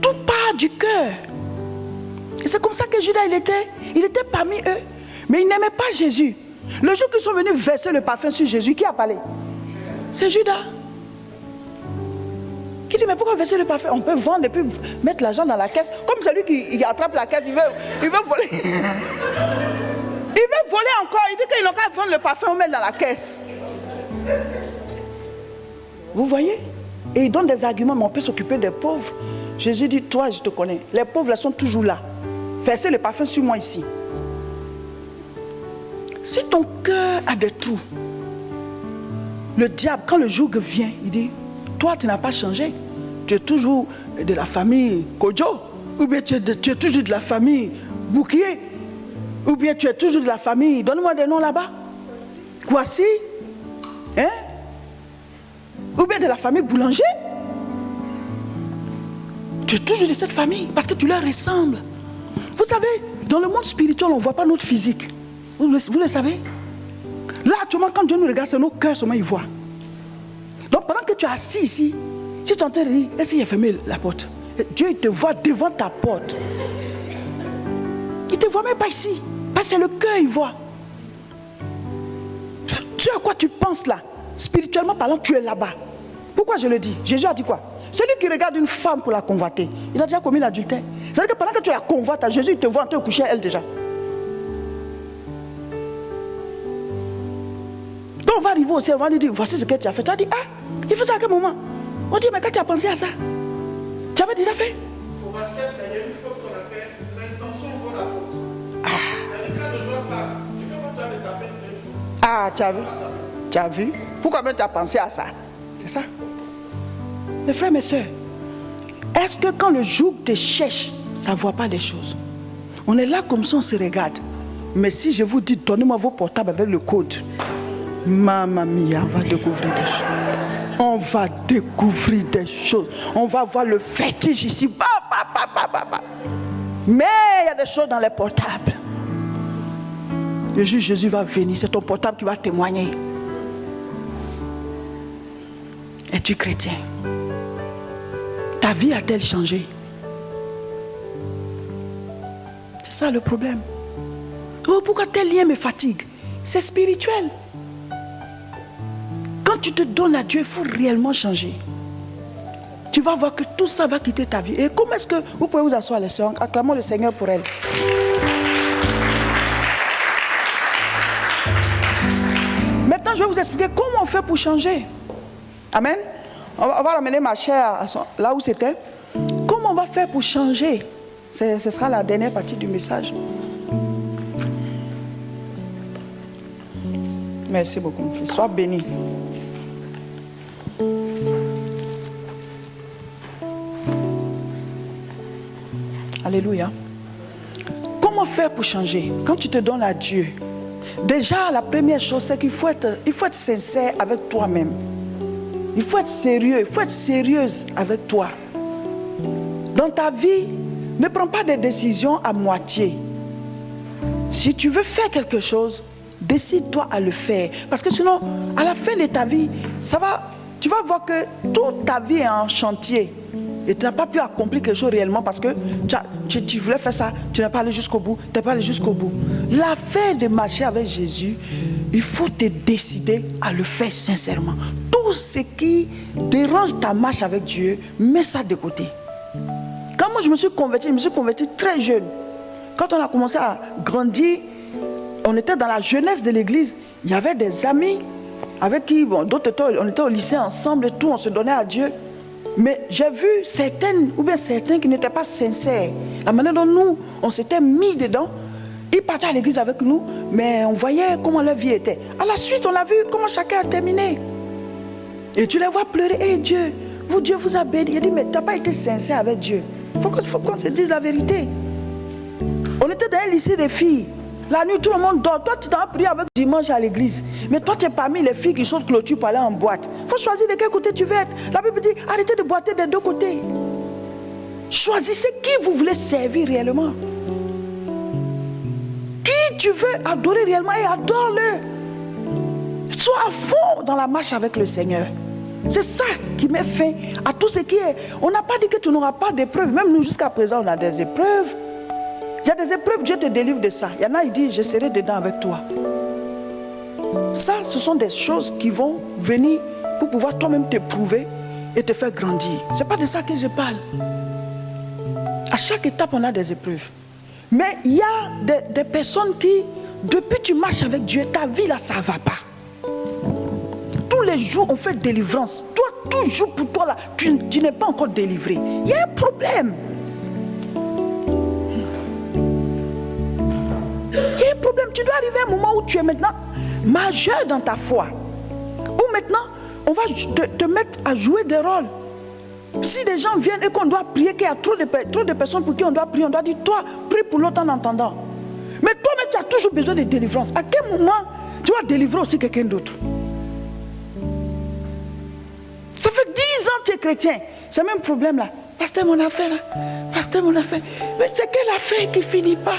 Tout part du cœur. Et c'est comme ça que Judas, il était parmi eux. Mais il n'aimait pas Jésus. Le jour qu'ils sont venus verser le parfum sur Jésus, qui a parlé? C'est Judas. Qui dit, mais pourquoi verser le parfum? On peut vendre et puis mettre l'argent dans la caisse. Comme celui qui attrape la caisse, il veut voler. Il veut voler encore. Il dit qu'il n'a qu'à vendre le parfum, on met dans la caisse. Vous voyez? Et il donne des arguments, mais on peut s'occuper des pauvres. Jésus dit, toi, je te connais. Les pauvres là, sont toujours là. Versez le parfum sur moi ici. Si ton cœur a des trous, le diable, quand le joug vient, il dit, toi, tu n'as pas changé. Tu es toujours de la famille Kodjo. Ou bien tu es toujours de la famille Boukier. Ou bien tu es toujours de la famille, donne-moi des noms là-bas. Kwasi. Hein? Ou bien de la famille Boulanger. Tu es toujours de cette famille parce que tu leur ressembles. Vous savez, dans le monde spirituel, on ne voit pas notre physique. Vous le savez? Là, actuellement, quand Dieu nous regarde, c'est nos cœurs seulement, il voit. Donc, pendant que tu es assis ici, si tu entends dire, est-ce qu'il a fermé la porte? Dieu, il te voit devant ta porte. Il ne te voit même pas ici. Parce que c'est le cœur, il voit. Tu à quoi tu penses là? Spirituellement parlant, tu es là-bas. Pourquoi je le dis? Jésus a dit quoi? Celui qui regarde une femme pour la convoiter, il a déjà commis l'adultère. C'est-à-dire que pendant que tu la convoites, Jésus il te voit en train de coucher à elle déjà. Donc on va arriver au ciel, on va lui dire, voici ce que tu as fait. Tu as dit, il faisait à quel moment? On dit, mais quand tu as pensé à ça, tu avais déjà fait? Au basket, il y a une faute qu'on appelle l'intention vaut la faute. Il y a des cas de joueurs passe. Tu fais comme tu as de taper, c'est une faute. Ah, tu as vu? Tu as vu? Pourquoi même tu as pensé à ça? C'est ça? Mes frères, mes soeurs, est-ce que quand le joug te cherche, ça ne voit pas les choses? On est là comme ça, on se regarde. Mais si je vous dis, donnez-moi vos portables avec le code, Mamma mia, on va découvrir des choses. On va découvrir des choses. On va voir le fétiche ici. Mais il y a des choses dans les portables. Le jour Jésus va venir, c'est ton portable qui va témoigner. Es-tu chrétien? Ta vie a-t-elle changé? C'est ça le problème. Oh, pourquoi tel lien me fatigue? C'est spirituel. Quand tu te donnes à Dieu, il faut réellement changer. Tu vas voir que tout ça va quitter ta vie. Et comment est-ce que vous pouvez vous asseoir, les sœurs? Acclamons le Seigneur pour elle. Maintenant, je vais vous expliquer comment on fait pour changer. Amen. On va ramener ma chair là où c'était. Comment on va faire pour changer? Ce sera la dernière partie du message. Merci beaucoup, mon fils. Sois béni. Alléluia. Comment faire pour changer? Quand tu te donnes à Dieu, déjà la première chose, c'est qu'il faut être sincère avec toi-même. Il faut être sérieux, il faut être sérieuse avec toi. Dans ta vie, ne prends pas des décisions à moitié. Si tu veux faire quelque chose, décide-toi à le faire. Parce que sinon, à la fin de ta vie, tu vas voir que toute ta vie est en chantier. Et tu n'as pas pu accomplir quelque chose réellement parce que tu voulais faire ça, tu n'es pas allé jusqu'au bout, tu n'es pas allé jusqu'au bout. L'affaire de marcher avec Jésus, il faut te décider à le faire sincèrement. Tout ce qui dérange ta marche avec Dieu, mets ça de côté. Quand moi je me suis converti très jeune. Quand on a commencé à grandir, on était dans la jeunesse de l'église, il y avait des amis avec qui, bon, d'autres on était au lycée ensemble et tout, on se donnait à Dieu. Mais j'ai vu certaines qui n'étaient pas sincères. La manière dont nous, on s'était mis dedans, ils partaient à l'église avec nous, mais on voyait comment leur vie était. À la suite, on a vu comment chacun a terminé. Et tu les vois pleurer, hey, Dieu vous a béni. Il dit, mais tu n'as pas été sincère avec Dieu. Il faut qu'on se dise la vérité. On était dans un lycée de filles. La nuit, tout le monde dort. Toi, tu t'en prié avec dimanche à l'église. Mais toi, tu es parmi les filles qui sautent clôture pour aller en boîte. Il faut choisir de quel côté tu veux être. La Bible dit, arrêtez de boiter des deux côtés. Choisissez qui vous voulez servir réellement. Qui tu veux adorer réellement et adore-le. Sois à fond dans la marche avec le Seigneur. C'est ça qui met fin à tout ce qui est. On n'a pas dit que tu n'auras pas d'épreuves. Même nous, jusqu'à présent, on a des épreuves. Il y a des épreuves, Dieu te délivre de ça. Il y en a, il dit, je serai dedans avec toi. Ça, ce sont des choses qui vont venir pour pouvoir toi-même t'éprouver et te faire grandir. Ce n'est pas de ça que je parle. À chaque étape, on a des épreuves. Mais il y a des personnes qui, depuis que tu marches avec Dieu, ta vie là, ça ne va pas. Tous les jours, on fait délivrance. Toi, toujours pour toi là, tu n'es pas encore délivré. Il y a un problème. Il y a un problème. Tu dois arriver à un moment où tu es maintenant majeur dans ta foi. Où maintenant, on va te mettre à jouer des rôles. Si des gens viennent et qu'on doit prier, qu'il y a trop de personnes pour qui on doit prier, on doit dire, toi, prie pour l'autre en entendant. Mais toi-même, tu as toujours besoin de délivrance. À quel moment tu vas délivrer aussi quelqu'un d'autre? Ça fait 10 ans que tu es chrétien. C'est le même problème là. Pasteur, mon affaire là. Pasteur, mon affaire. Mais c'est quelle affaire qui ne finit pas?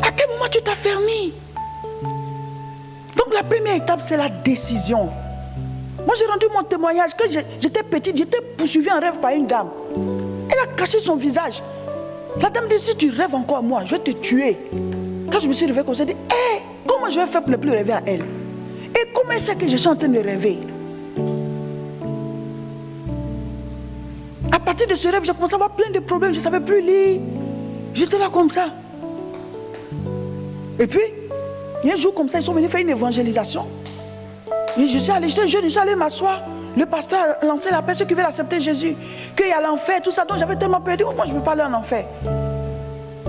À quel moment tu t'affermis? Donc la première étape, c'est la décision. Moi, j'ai rendu mon témoignage. Quand j'étais petite, j'étais poursuivie en rêve par une dame. Elle a caché son visage. La dame dit, si tu rêves encore à moi, je vais te tuer. Quand je me suis réveillée comme ça, je dis, hé, comment je vais faire pour ne plus rêver à elle? Et comment elle sait que je suis en train de rêver? À partir de ce rêve, j'ai commencé à avoir plein de problèmes. Je ne savais plus lire. J'étais là comme ça. Et puis, il y a un jour comme ça, ils sont venus faire une évangélisation. Et je suis allé, j'étais jeune, je suis allé m'asseoir. Le pasteur a lancé l'appel, ceux qui veulent accepter Jésus, qu'il y a l'enfer, tout ça. Donc j'avais tellement peur, moi je ne peux pas aller en enfer.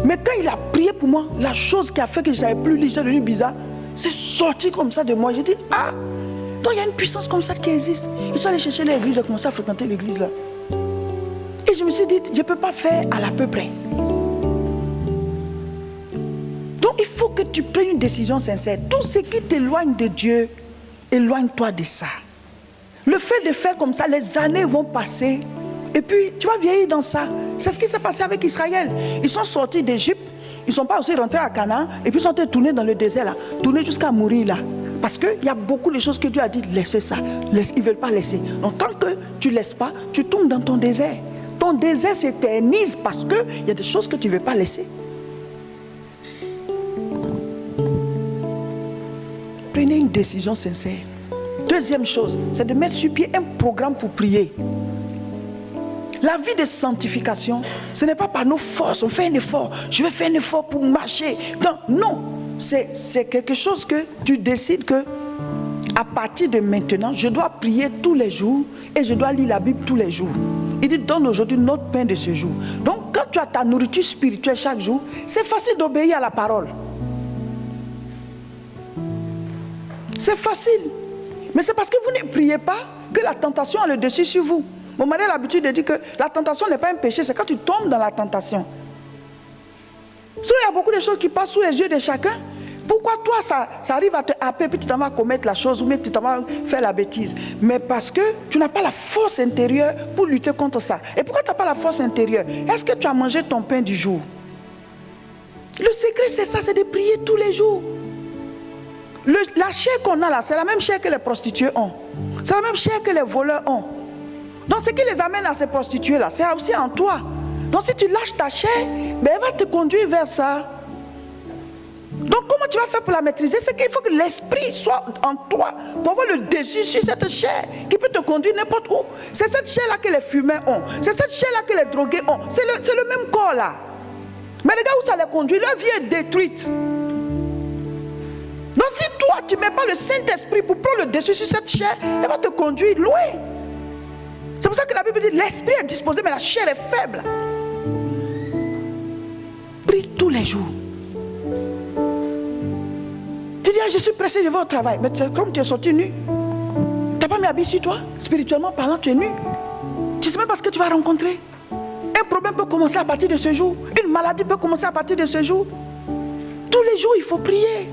Mais quand il a prié pour moi, la chose qui a fait que je ne savais plus lire, c'est devenu bizarre, c'est sorti comme ça de moi. J'ai dit, ah, donc il y a une puissance comme ça qui existe. Ils sont allés chercher l'église, ils ont commencé à fréquenter l'église là. Et je me suis dit, je ne peux pas faire à la peu près. Donc il faut que tu prennes une décision sincère. Tout ce qui t'éloigne de Dieu, éloigne-toi de ça. Le fait de faire comme ça, les années vont passer. Et puis tu vas vieillir dans ça. C'est ce qui s'est passé avec Israël. Ils sont sortis d'Égypte. Ils ne sont pas aussi rentrés à Canaan. Et puis ils sont tournés dans le désert là. Tournés jusqu'à mourir là. Parce qu'il y a beaucoup de choses que Dieu a dit, laissez ça. Ils ne veulent pas laisser. Donc tant que tu ne laisses pas, tu tombes dans ton désert. Ton désert s'éternise parce qu'il y a des choses que tu ne veux pas laisser. Prenez une décision sincère. Deuxième chose, c'est de mettre sur pied un programme pour prier. La vie de sanctification, ce n'est pas par nos forces, on fait un effort. Je vais faire un effort pour marcher. Non, c'est quelque chose que tu décides que à partir de maintenant, je dois prier tous les jours et je dois lire la Bible tous les jours. Il dit, donne aujourd'hui notre pain de ce jour. Donc, quand tu as ta nourriture spirituelle chaque jour, c'est facile d'obéir à la parole. C'est facile. Mais c'est parce que vous ne priez pas que la tentation a le dessus sur vous. Mon mari a l'habitude de dire que la tentation n'est pas un péché, c'est quand tu tombes dans la tentation. Sinon, il y a beaucoup de choses qui passent sous les yeux de chacun. Pourquoi toi, ça arrive à te happer, puis tu t'en vas commettre la chose, ou bien tu t'en vas faire la bêtise? Mais parce que tu n'as pas la force intérieure pour lutter contre ça. Et pourquoi tu n'as pas la force intérieure? Est-ce que tu as mangé ton pain du jour? Le secret, c'est ça, c'est de prier tous les jours. La chair qu'on a là, c'est la même chair que les prostituées ont. C'est la même chair que les voleurs ont. Donc ce qui les amène à ces prostituées là, c'est aussi en toi. Donc si tu lâches ta chair, ben, elle va te conduire vers ça. Donc comment tu vas faire pour la maîtriser? C'est qu'il faut que l'esprit soit en toi pour avoir le dessus sur cette chair qui peut te conduire n'importe où. C'est cette chair là que les fumeurs ont. C'est cette chair là que les drogués ont. C'est le même corps là. Mais regarde où ça les conduit. Leur vie est détruite. Donc si toi tu ne mets pas le Saint-Esprit pour prendre le dessus sur cette chair, elle va te conduire loin. C'est pour ça que la Bible dit l'esprit est disposé mais la chair est faible. Prie tous les jours. Tu dis, je suis pressé, je vais au travail. Mais comme tu es sorti nu, tu n'as pas mis habillé sur toi. Spirituellement parlant, tu es nu. Tu ne sais même pas ce que tu vas rencontrer. Un problème peut commencer à partir de ce jour. Une maladie peut commencer à partir de ce jour. Tous les jours, il faut prier.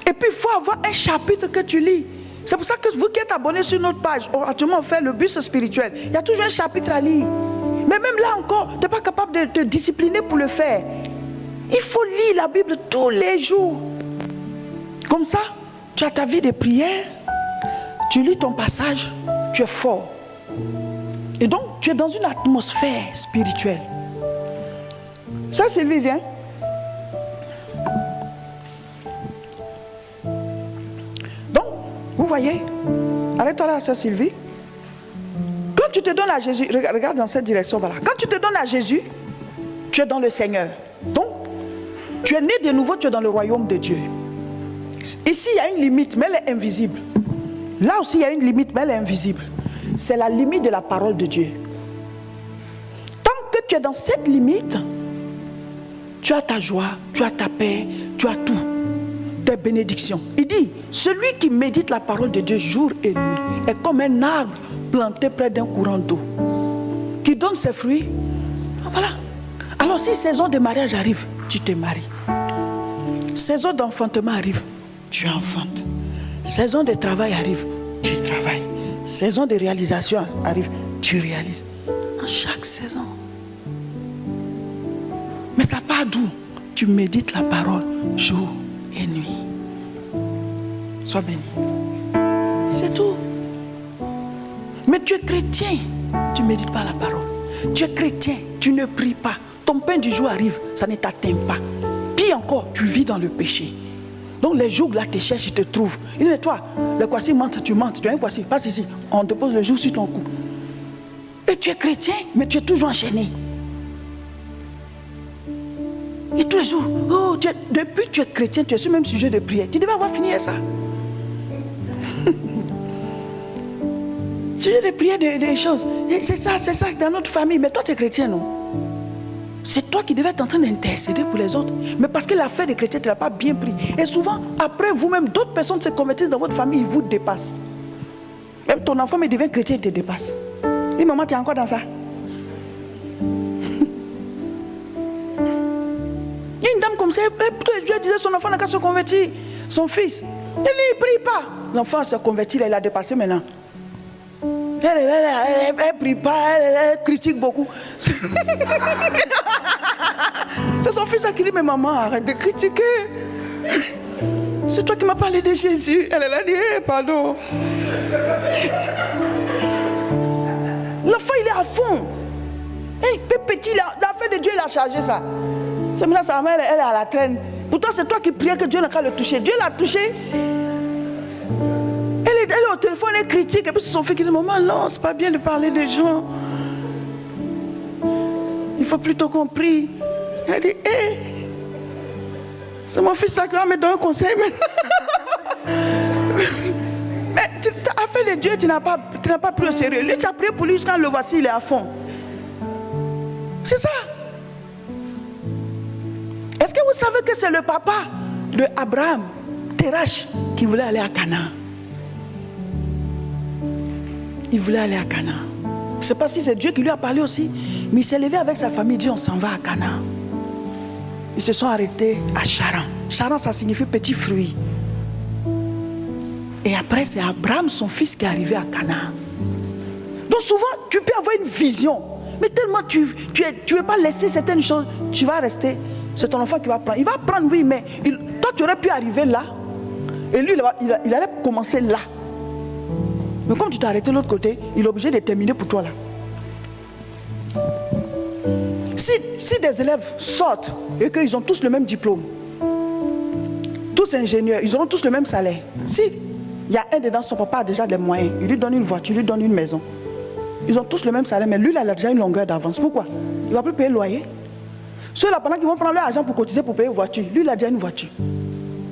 Et puis, il faut avoir un chapitre que tu lis. C'est pour ça que vous qui êtes abonnés sur notre page, actuellement on fait le bus spirituel. Il y a toujours un chapitre à lire. Mais même là encore, tu n'es pas capable de te discipliner pour le faire. Il faut lire la Bible tous les jours. Comme ça, tu as ta vie de prière, tu lis ton passage, tu es fort. Et donc, tu es dans une atmosphère spirituelle. Ça, Sylvie, viens. Donc, vous voyez, arrête-toi là, ça, Sylvie. Quand tu te donnes à Jésus, regarde dans cette direction, voilà. Quand tu te donnes à Jésus, tu es dans le Seigneur. Donc, tu es né de nouveau, tu es dans le royaume de Dieu. Ici, il y a une limite, mais elle est invisible. Là aussi, il y a une limite, mais elle est invisible. C'est la limite de la parole de Dieu. Tant que tu es dans cette limite, tu as ta joie, tu as ta paix, tu as tout. Des bénédictions. Il dit, celui qui médite la parole de Dieu jour et nuit est comme un arbre planté près d'un courant d'eau, qui donne ses fruits. Voilà. Alors si saison de mariage arrive, tu te maries. Saison d'enfantement arrive, tu enfantes. Saison de travail arrive, tu travailles. Saison de réalisation arrive, tu réalises. En chaque saison. Mais ça part d'où? Tu médites la parole jour et nuit. Sois béni. C'est tout. Mais tu es chrétien, tu ne médites pas la parole. Tu es chrétien, tu ne pries pas. Ton pain du jour arrive, ça ne t'atteint pas. Pire encore, tu vis dans le péché. Donc les jours là te cherchent, ils te trouvent. Il dit, toi, le kwasi mente, tu mentes. Tu as un kwasi, passe ici. On te pose le jour sur ton cou. Et tu es chrétien, mais tu es toujours enchaîné. Et tous les jours, oh, depuis que tu es chrétien, tu es sur le même sujet de prière. Tu devais avoir fini ça. Sujet de prière des choses. C'est ça dans notre famille. Mais toi, tu es chrétien, non? C'est toi qui devais être en train d'intercéder pour les autres. Mais parce que l'affaire des chrétiens, tu ne l'as pas bien pris. Et souvent, après vous-même, d'autres personnes se convertissent dans votre famille, ils vous dépassent. Même ton enfant, mais devient chrétien, il te dépasse. Dis, maman, tu es encore dans ça? Une dame comme ça, Dieu disait son enfant n'a qu'à se convertir. Son fils, il ne prie pas. L'enfant s'est converti, là, il a dépassé maintenant. Elle ne prie pas, elle critique beaucoup. C'est son fils qui dit, mais maman, arrête de critiquer. C'est toi qui m'as parlé de Jésus. Elle a dit, pardon. L'enfant, il est à fond. Et petit, l'affaire de Dieu, il a chargé ça. C'est maintenant sa mère, elle est à la traîne. Pourtant, c'est toi qui priais que Dieu n'a qu'à le toucher. Dieu l'a touché. Elle est au téléphone, elle critique. Et puis c'est son fils qui dit, maman, non, c'est pas bien de parler des gens. Il faut plutôt qu'on prie. Elle dit, c'est mon fils là qui va me donner un conseil maintenant. Mais tu as fait le Dieu, tu n'as pas pris au sérieux. Lui, tu as prié pour lui jusqu'à le voici, il est à fond. C'est ça. Est-ce que vous savez que c'est le papa de Abraham, Terach, qui voulait aller à Canaan? Il voulait aller à Canaan. Je ne sais pas si c'est Dieu qui lui a parlé aussi, mais il s'est levé avec sa famille, il dit on s'en va à Canaan. Ils se sont arrêtés à Charan. Charan, ça signifie petit fruit. Et après, c'est Abraham, son fils, qui est arrivé à Canaan. Donc souvent, tu peux avoir une vision, mais tellement tu ne veux pas laisser certaines choses, tu vas rester. C'est ton enfant qui va prendre. Il va prendre, oui, mais toi, tu aurais pu arriver là. Et lui, il allait commencer là. Mais comme tu t'es arrêté de l'autre côté, il est obligé de terminer pour toi là. Si des élèves sortent et qu'ils ont tous le même diplôme, tous ingénieurs, ils auront tous le même salaire. Si il y a un dedans, son papa a déjà des moyens, il lui donne une voiture, il lui donne une maison. Ils ont tous le même salaire, mais lui, il a déjà une longueur d'avance. Pourquoi? Il ne va plus payer le loyer. Ceux-là, pendant qu'ils vont prendre leur argent pour cotiser pour payer une voiture, lui, il a déjà une voiture.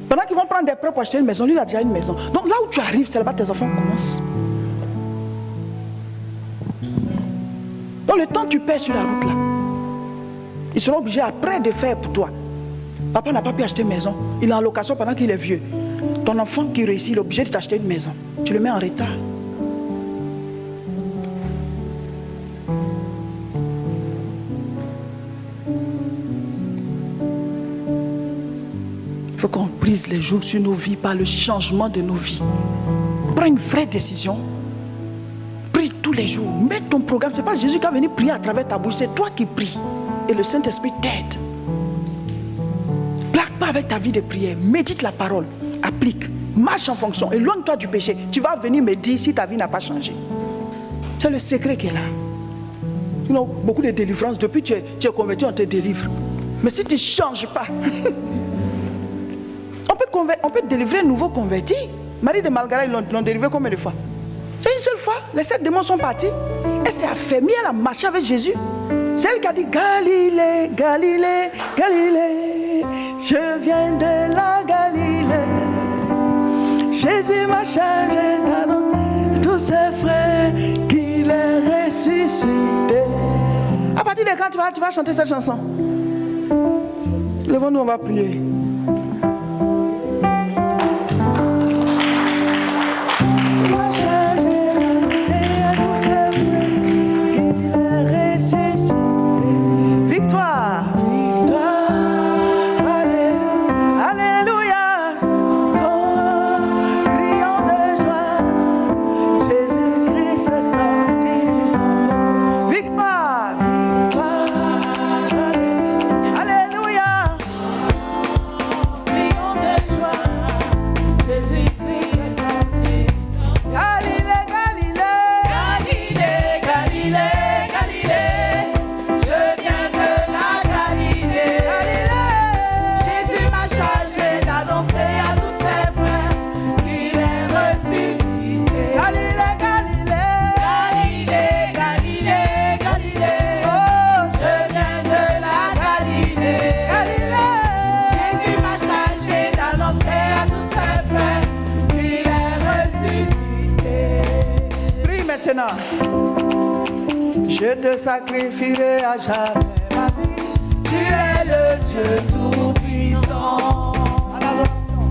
Pendant qu'ils vont prendre des prêts pour acheter une maison, lui, il a déjà une maison. Donc là où tu arrives, c'est là-bas que tes enfants commencent. Donc le temps que tu perds sur la route là, ils seront obligés après de faire pour toi. Papa n'a pas pu acheter une maison, il est en location pendant qu'il est vieux. Ton enfant qui réussit, il est obligé de t'acheter une maison. Tu le mets en retard. Il faut qu'on brise les jours sur nos vies par le changement de nos vies. Prends une vraie décision. Prie tous les jours. Mets ton programme. Ce n'est pas Jésus qui est venu prier à travers ta bouche. C'est toi qui pries. Et le Saint-Esprit t'aide. Plaque pas avec ta vie de prière. Médite la parole. Applique. Marche en fonction. Éloigne-toi du péché. Tu vas venir me dire si ta vie n'a pas changé. C'est le secret qui est là. You know, beaucoup de délivrances. Depuis que tu es converti, on te délivre. Mais si tu ne changes pas... On peut délivrer un nouveau converti. Marie de Malgara, ils l'ont délivré combien de fois? C'est une seule fois. Les 7 démons sont partis. Elle s'est affermie, elle a marché avec Jésus. C'est elle qui a dit Galilée, Galilée, Galilée, je viens de la Galilée. Jésus m'a changé d'annoncer tous ses frères qu'il est ressuscité. À partir de quand tu vas chanter cette chanson? Levons-nous, on va prier. Victoire, victoire, alléluia, alléluia. Oh, crions de joie, Jésus-Christ est sorti du tombeau. Victoire, victoire, alléluia. Crions de joie, Jésus-Christ est sorti. Galilée, Galilée, Galilée, Galilée. Je viens de la Galilée. Jésus m'a chargé d'annoncer à tous ses frères qu'il est ressuscité. Galilée, Galilée, Galilée, Galilée, Galilée. Oh, je viens de la Galilée. Jésus m'a chargé d'annoncer à tous ses frères qu'il est ressuscité. Prie maintenant. Je te sacrifierai à jamais ma vie. Tu es le Dieu tout-puissant. À l'adoration.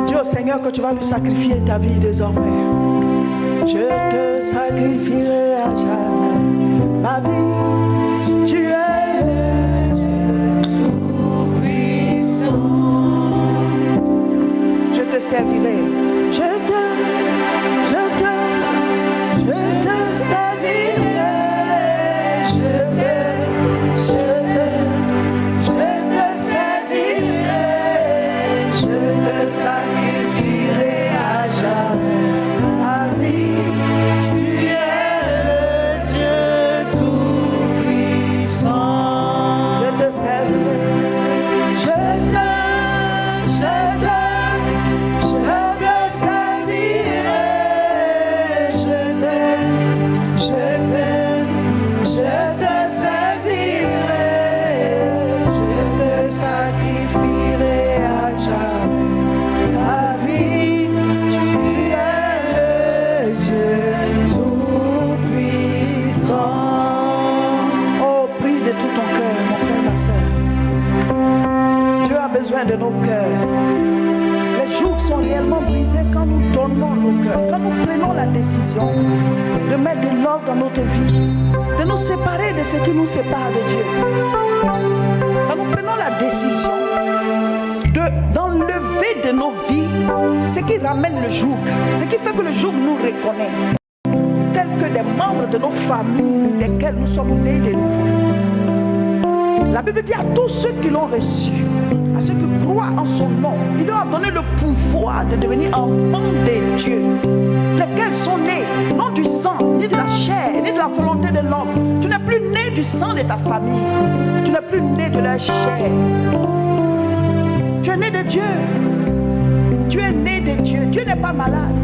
Dis au Seigneur que tu vas lui sacrifier ta vie désormais. Je te sacrifierai à jamais ma vie. Tu es le Dieu tout-puissant. Je te servirai. Je te servirai. Sacrifierai à jamais ma vie. Tu es le Dieu tout-puissant. Je te servirai. Je te servirai. De nos cœurs. Les jours sont réellement brisés quand nous donnons nos cœurs, quand nous prenons la décision de mettre de l'ordre dans notre vie, de nous séparer de ce qui nous sépare de Dieu. Quand nous prenons la décision d'enlever de nos vies ce qui ramène le joug, ce qui fait que le joug nous reconnaît, tel que des membres de nos familles desquels nous sommes nés de nouveau. La Bible dit à tous ceux qui l'ont reçu, à ceux qui croient en son nom, il leur a donné le pouvoir de devenir enfants de Dieu, lesquels sont nés, non du sang, ni de la chair, ni de la volonté de l'homme. Tu n'es plus né du sang de ta famille, tu n'es plus né de la chair. Tu es né de Dieu. Tu es né de Dieu. Dieu n'est pas malade.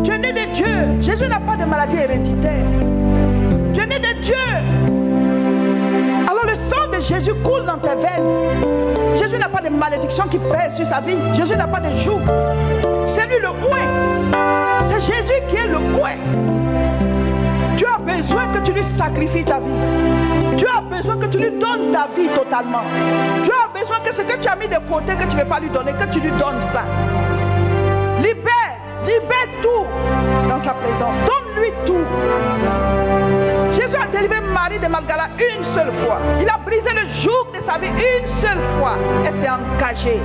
Tu es né de Dieu. Jésus n'a pas de maladie héréditaire. Tu es né de Dieu. Alors le sang de Jésus coule dans tes veines. Jésus n'a pas de malédiction qui pèse sur sa vie. Jésus n'a pas de joug. C'est lui le ouin. C'est Jésus qui est le ouin. Tu as besoin que tu lui sacrifies ta vie. Tu as besoin que tu lui donnes ta vie totalement. Tu as besoin que ce que tu as mis de côté, que tu ne veux pas lui donner, que tu lui donnes ça. Libère tout dans sa présence. Donne-lui tout. Jésus a délivré Marie de Magdala une seule fois. Il a brisé le joug de sa vie une seule fois. Et s'est engagé.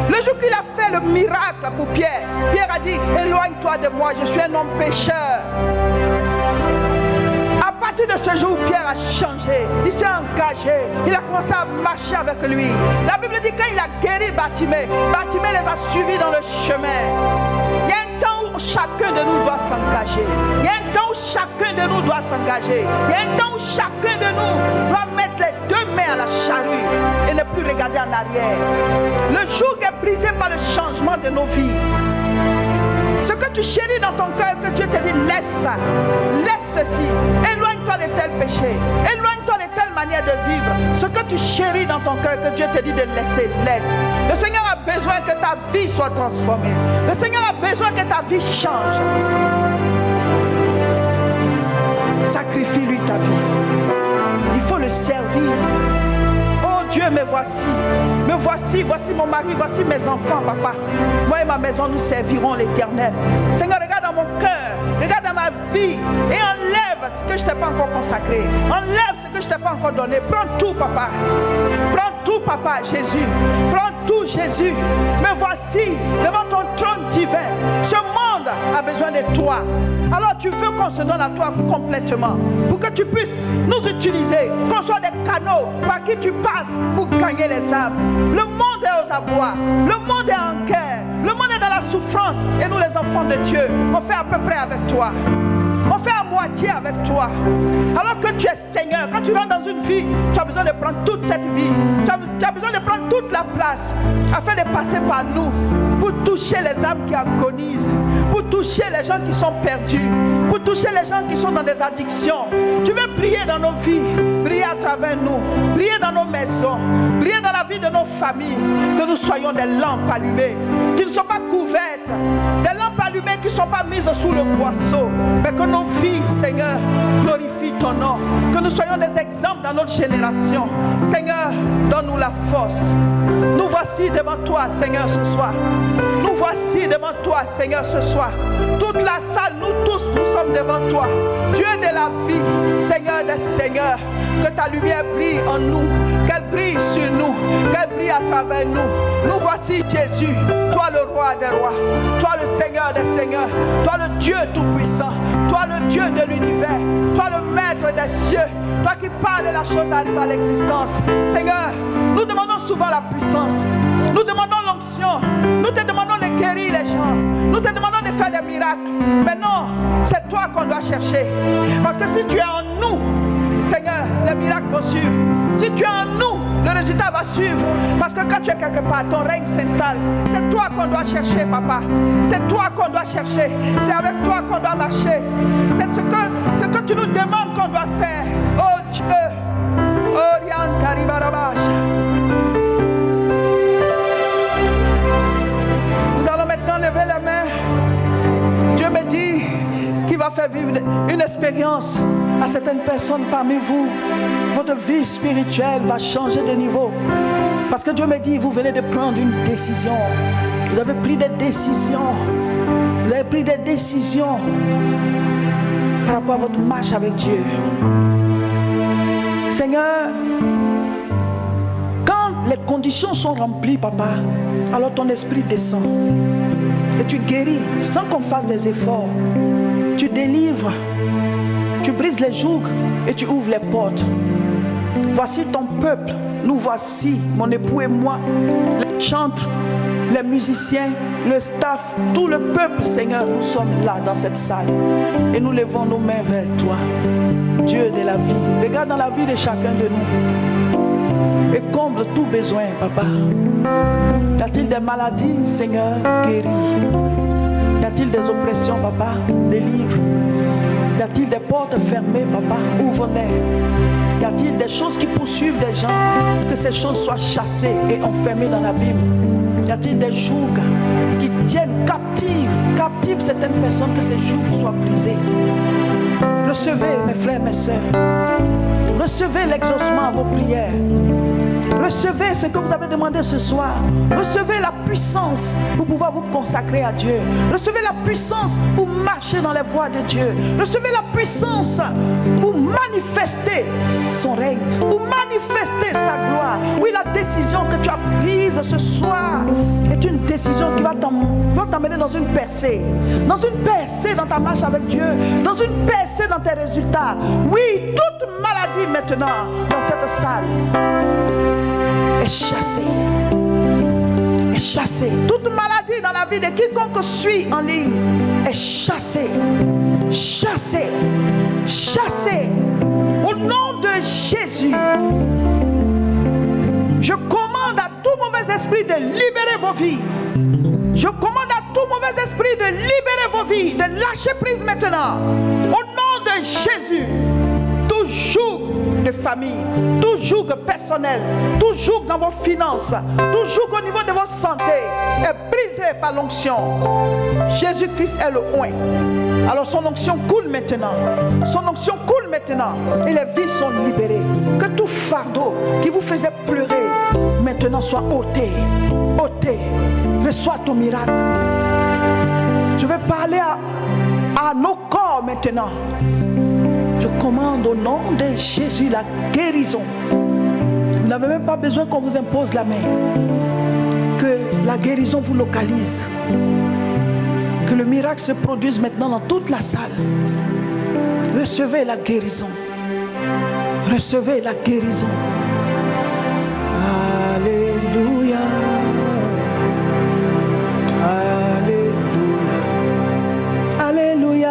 Le jour qu'il a fait le miracle pour Pierre, Pierre a dit, éloigne-toi de moi, je suis un homme pécheur. À partir de ce jour, Pierre a changé. Il s'est engagé. Il a commencé à marcher avec lui. La Bible dit quand il a guéri Bartimée, Bartimée les a suivis dans le chemin. Il y a un temps où chacun de nous doit s'engager. Il y a un temps où chacun de nous doit s'engager. Il y a un temps où chacun de nous doit mettre les deux mains à la charrue et ne plus regarder en arrière. Le joug est brisé par le changement de nos vies. Ce que tu chéris dans ton cœur, que Dieu te dit, laisse ça, laisse ceci, éloigne-toi de tel péché, éloigne-toi de telle manière de vivre. Ce que tu chéris dans ton cœur, que Dieu te dit de laisser, laisse. Le Seigneur a besoin que ta vie soit transformée. Le Seigneur a besoin que ta vie change. Sacrifie-lui ta vie. Il faut le servir. Dieu, me voici, voici mon mari, voici mes enfants, papa. Moi et ma maison, nous servirons l'Éternel. Seigneur, regarde dans mon cœur, regarde dans ma vie et enlève ce que je ne t'ai pas encore consacré. Enlève ce que je ne t'ai pas encore donné. Prends tout, papa. Prends tout, papa, Jésus. Prends tout, Jésus. Me voici devant ton trône divin. Ce monde a besoin de toi. Alors tu veux qu'on se donne à toi complètement pour que tu puisses nous utiliser, qu'on soit des canaux par qui tu passes pour gagner les âmes. Le monde est aux abois, le monde est en guerre, le monde est dans la souffrance et nous les enfants de Dieu, on fait à peu près avec toi. On fait à moitié avec toi. Alors que tu es Seigneur, quand tu rentres dans une vie, tu as besoin de prendre toute cette vie. Tu as besoin de prendre toute la place afin de passer par nous pour toucher les âmes qui agonisent, pour toucher les gens qui sont perdus, pour toucher les gens qui sont dans des addictions. Tu veux briller dans nos vies, briller à travers nous, briller dans nos maisons, briller dans la vie de nos familles, que nous soyons des lampes allumées, qui ne sont pas couvertes, des lampes allumées qui ne sont pas mises sous le boisseau, mais que nos vies, Seigneur, glorifient ton nom, que nous soyons des exemples dans notre génération. Seigneur, donne-nous la force. Nous voici devant toi, Seigneur, ce soir. Nous voici devant toi, Seigneur, ce soir. Toute la salle, nous tous, nous sommes devant toi. Dieu de la vie, Seigneur des seigneurs, que ta lumière brille en nous, qu'elle brille sur nous, qu'elle brille à travers nous. Nous voici, Jésus, toi le roi des rois, toi le Seigneur des seigneurs, toi le Dieu tout-puissant, toi le Dieu de l'univers, toi le maître des cieux, toi qui parles et la chose arrive à l'existence. Seigneur, nous demandons souvent la puissance, nous demandons l'onction, nous te demandons de guérir les gens, nous te demandons de faire des miracles, mais non, c'est toi qu'on doit chercher, parce que si tu es en nous, Seigneur, les miracles vont suivre. Si tu es en nous, le résultat va suivre. Parce que quand tu es quelque part, ton règne s'installe. C'est toi qu'on doit chercher, papa. C'est toi qu'on doit chercher. C'est avec toi qu'on doit marcher. C'est ce que tu nous demandes qu'on doit faire. Oh Dieu. Oriente Arrivarabash. Nous allons maintenant lever les mains. Dieu me dit qu'il va faire vivre une expérience à certaines personnes parmi vous. Votre vie spirituelle va changer de niveau. Parce que Dieu me dit, vous venez de prendre une décision. Vous avez pris des décisions. Vous avez pris des décisions par rapport à votre marche avec Dieu. Seigneur, quand les conditions sont remplies, papa, alors ton esprit descend. Et tu guéris sans qu'on fasse des efforts. Tu délivres, tu brises les jougs et tu ouvres les portes. Voici ton peuple, nous voici, mon époux et moi, les chantres, les musiciens, le staff, tout le peuple, Seigneur, nous sommes là dans cette salle et nous levons nos mains vers toi, Dieu de la vie. Regarde dans la vie de chacun de nous et comble tout besoin, Papa. Y a-t-il des maladies, Seigneur, guéris? Y a-t-il des oppressions, Papa? Délivre. Y a-t-il des portes fermées, Papa? Ouvre-les. Y a-t-il des choses qui poursuivent des gens? Que ces choses soient chassées et enfermées dans l'abîme. Y a-t-il des jougs qui tiennent captives certaines personnes? Que ces jougs soient brisés. Recevez, mes frères, mes sœurs. Recevez l'exaucement à vos prières. Recevez ce que vous avez demandé ce soir. Recevez la puissance pour pouvoir vous consacrer à Dieu. Recevez la puissance pour marcher dans les voies de Dieu. Recevez la puissance pour manifester son règne, pour manifester sa gloire. Oui, la décision que tu as prise ce soir est une décision qui va t'emmener dans une percée. Dans une percée dans ta marche avec Dieu. Dans une percée dans tes résultats. Oui, toute maladie maintenant dans cette salle est chassée. Est chassée. Toute maladie dans la vie de quiconque suit en ligne est chassée. Chassée. Chassée. Au nom de Jésus, je commande à tout mauvais esprit de libérer vos vies. Je commande à tout mauvais esprit de libérer vos vies, de lâcher prise maintenant. Au nom de Jésus. Tout joug de famille, tout joug personnel, tout joug dans vos finances, tout joug au niveau de votre santé est brisé par l'onction. Jésus-Christ est le oint. Alors son onction coule maintenant. Son onction coule maintenant. Et les vies sont libérées. Que tout fardeau qui vous faisait pleurer maintenant soit ôté. Ôté. Reçois ton miracle. Je vais parler à nos corps maintenant. Je commande au nom de Jésus la guérison. Vous n'avez même pas besoin qu'on vous impose la main. Que la guérison vous localise. Que le miracle se produise maintenant dans toute la salle. Recevez la guérison. Recevez la guérison. Alléluia. Alléluia. Alléluia.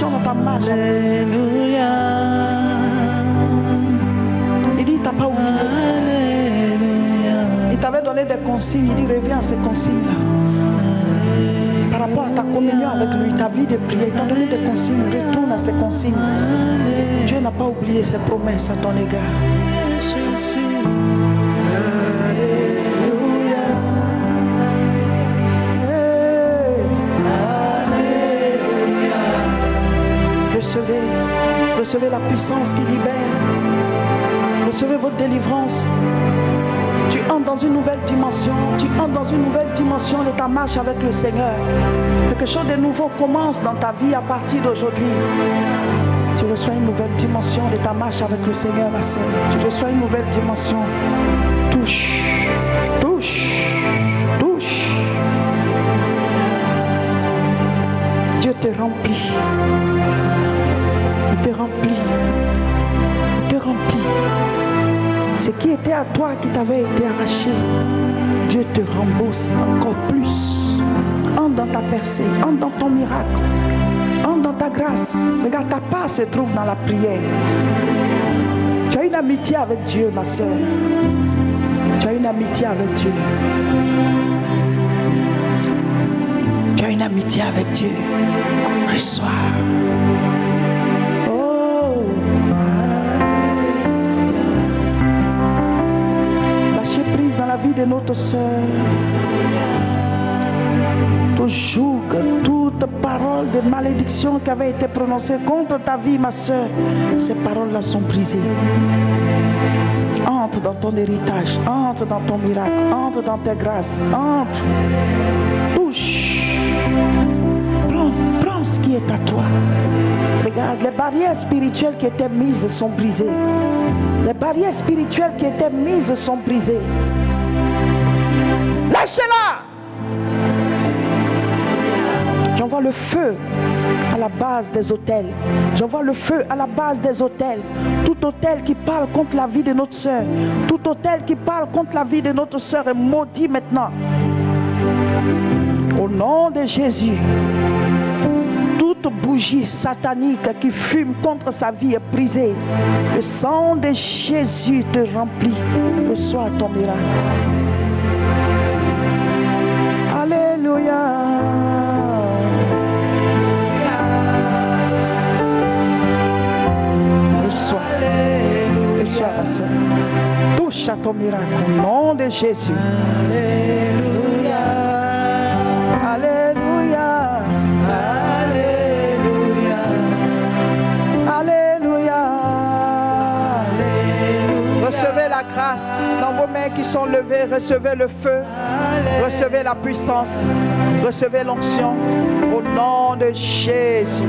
Dans ta marche. Alléluia. Il dit, il t'a pas oublié. Alléluia. Il t'avait donné des consignes. Il dit, reviens à ces consignes-là. Par rapport à ta communion avec lui, ta vie de prière, il t'a donné des consignes. Retourne à ces consignes. Dieu n'a pas oublié ses promesses à ton égard. Recevez la puissance qui libère. Recevez votre délivrance. Tu entres dans une nouvelle dimension. Tu entres dans une nouvelle dimension de ta marche avec le Seigneur. Quelque chose de nouveau commence dans ta vie à partir d'aujourd'hui. Tu reçois une nouvelle dimension de ta marche avec le Seigneur, ma sœur. Tu reçois une nouvelle dimension. Touche, touche, touche. Dieu te remplit. Il te remplit. Il te remplit. Ce qui était à toi, qui t'avait été arraché, Dieu te rembourse encore plus. Entre dans ta percée, entre dans ton miracle, entre dans ta grâce. Regarde, ta part se trouve dans la prière. Tu as une amitié avec Dieu, ma soeur. Tu as une amitié avec Dieu. Tu as une amitié avec Dieu. Reçois. de notre sœur. Tout joug, toute parole de malédiction qui avait été prononcée contre ta vie, ma sœur, ces paroles-là sont brisées. Entre dans ton héritage, entre dans ton miracle, entre dans tes grâces, entre. Touche. Prends ce qui est à toi. Regarde, les barrières spirituelles qui étaient mises sont brisées. Les barrières spirituelles qui étaient mises sont brisées. Lâchez-la! J'envoie le feu à la base des autels. J'envoie le feu à la base des autels. Tout autel qui parle contre la vie de notre sœur, tout autel qui parle contre la vie de notre sœur est maudit maintenant. Au nom de Jésus, toute bougie satanique qui fume contre sa vie est brisée. Le sang de Jésus te remplit. Reçois ton miracle. Alléluia. Reçois ma soeur. Touche à ton miracle au nom de Jésus. Alléluia. Alléluia. Alléluia. Alléluia. Recevez la grâce dans vos mains qui sont levées. Recevez le feu. Recevez la puissance. Recevez l'onction au nom de Jésus.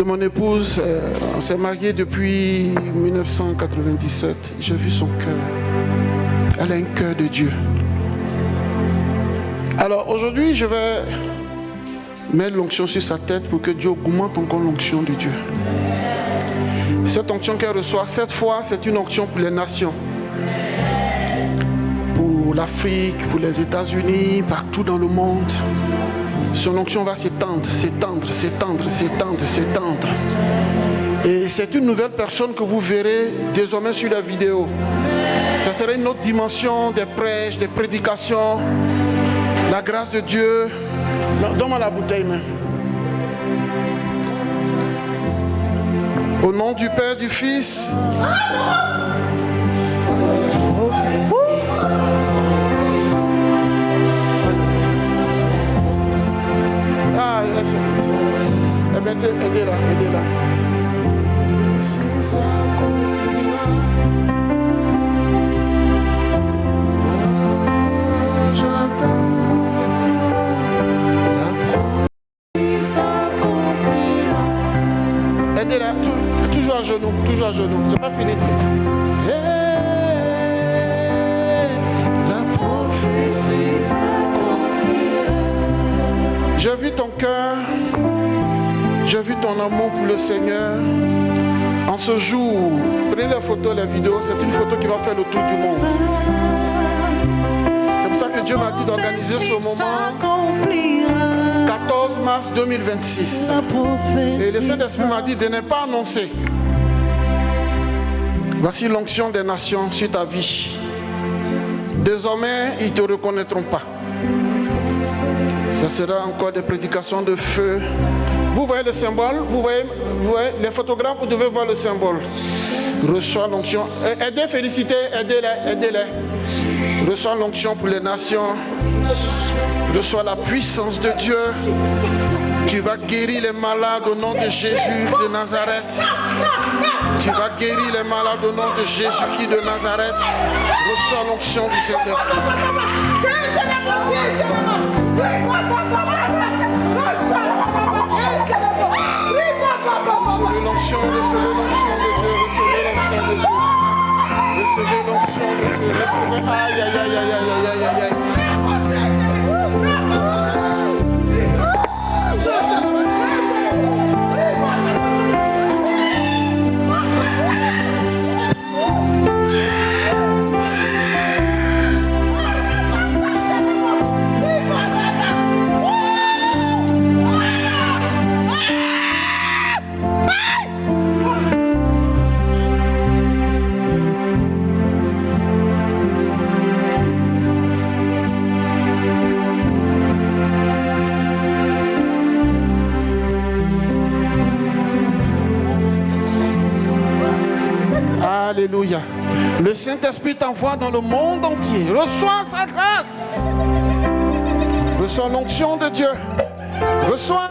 Mon épouse, on s'est mariés depuis 1997. J'ai vu son cœur. Elle a un cœur de Dieu. Alors aujourd'hui, je vais mettre l'onction sur sa tête pour que Dieu augmente encore l'onction de Dieu. Cette onction qu'elle reçoit, cette fois, c'est une onction pour les nations. Pour l'Afrique, pour les États-Unis, partout dans le monde. Son onction va s'étendre, s'étendre, s'étendre, s'étendre, s'étendre. Et c'est une nouvelle personne que vous verrez désormais sur la vidéo. Ça sera une autre dimension des prêches, des prédications. La grâce de Dieu. Donne-moi la bouteille, même. Au nom du Père, du Fils. Ah, eh bien, aidez-la, aidez-la. J'entends la promesse s'accomplira. Aidez-la, toujours à genoux, c'est pas fini. La prophétie s'accomplira. J'ai vu ton cœur, j'ai vu ton amour pour le Seigneur. En ce jour, prenez la photo, la vidéo, c'est une photo qui va faire le tour du monde. C'est pour ça que Dieu m'a dit d'organiser ce moment 14 mars 2026. Et le Saint-Esprit m'a dit de ne pas annoncer. Voici l'onction des nations sur ta vie. Désormais, ils ne te reconnaîtront pas. Ça sera encore des prédications de feu. Vous voyez le symbole, vous voyez les photographes, vous devez voir le symbole. Reçois l'onction. Aidez, félicitez, aidez-les, aidez-les. Reçois l'onction pour les nations. Reçois la puissance de Dieu. Tu vas guérir les malades au nom de Jésus de Nazareth. Tu vas guérir les malades au nom de Jésus-Christ de Nazareth. Reçois l'onction du Saint-Esprit. Recevez l'onction de Dieu, recevez l'onction de Dieu. Recevez l'onction de Dieu, recevez. Aïe, aïe, aïe, aïe, aïe, aïe, aïe, aïe. Alléluia. Le Saint-Esprit t'envoie dans le monde entier. Reçois sa grâce. Reçois l'onction de Dieu. Reçois.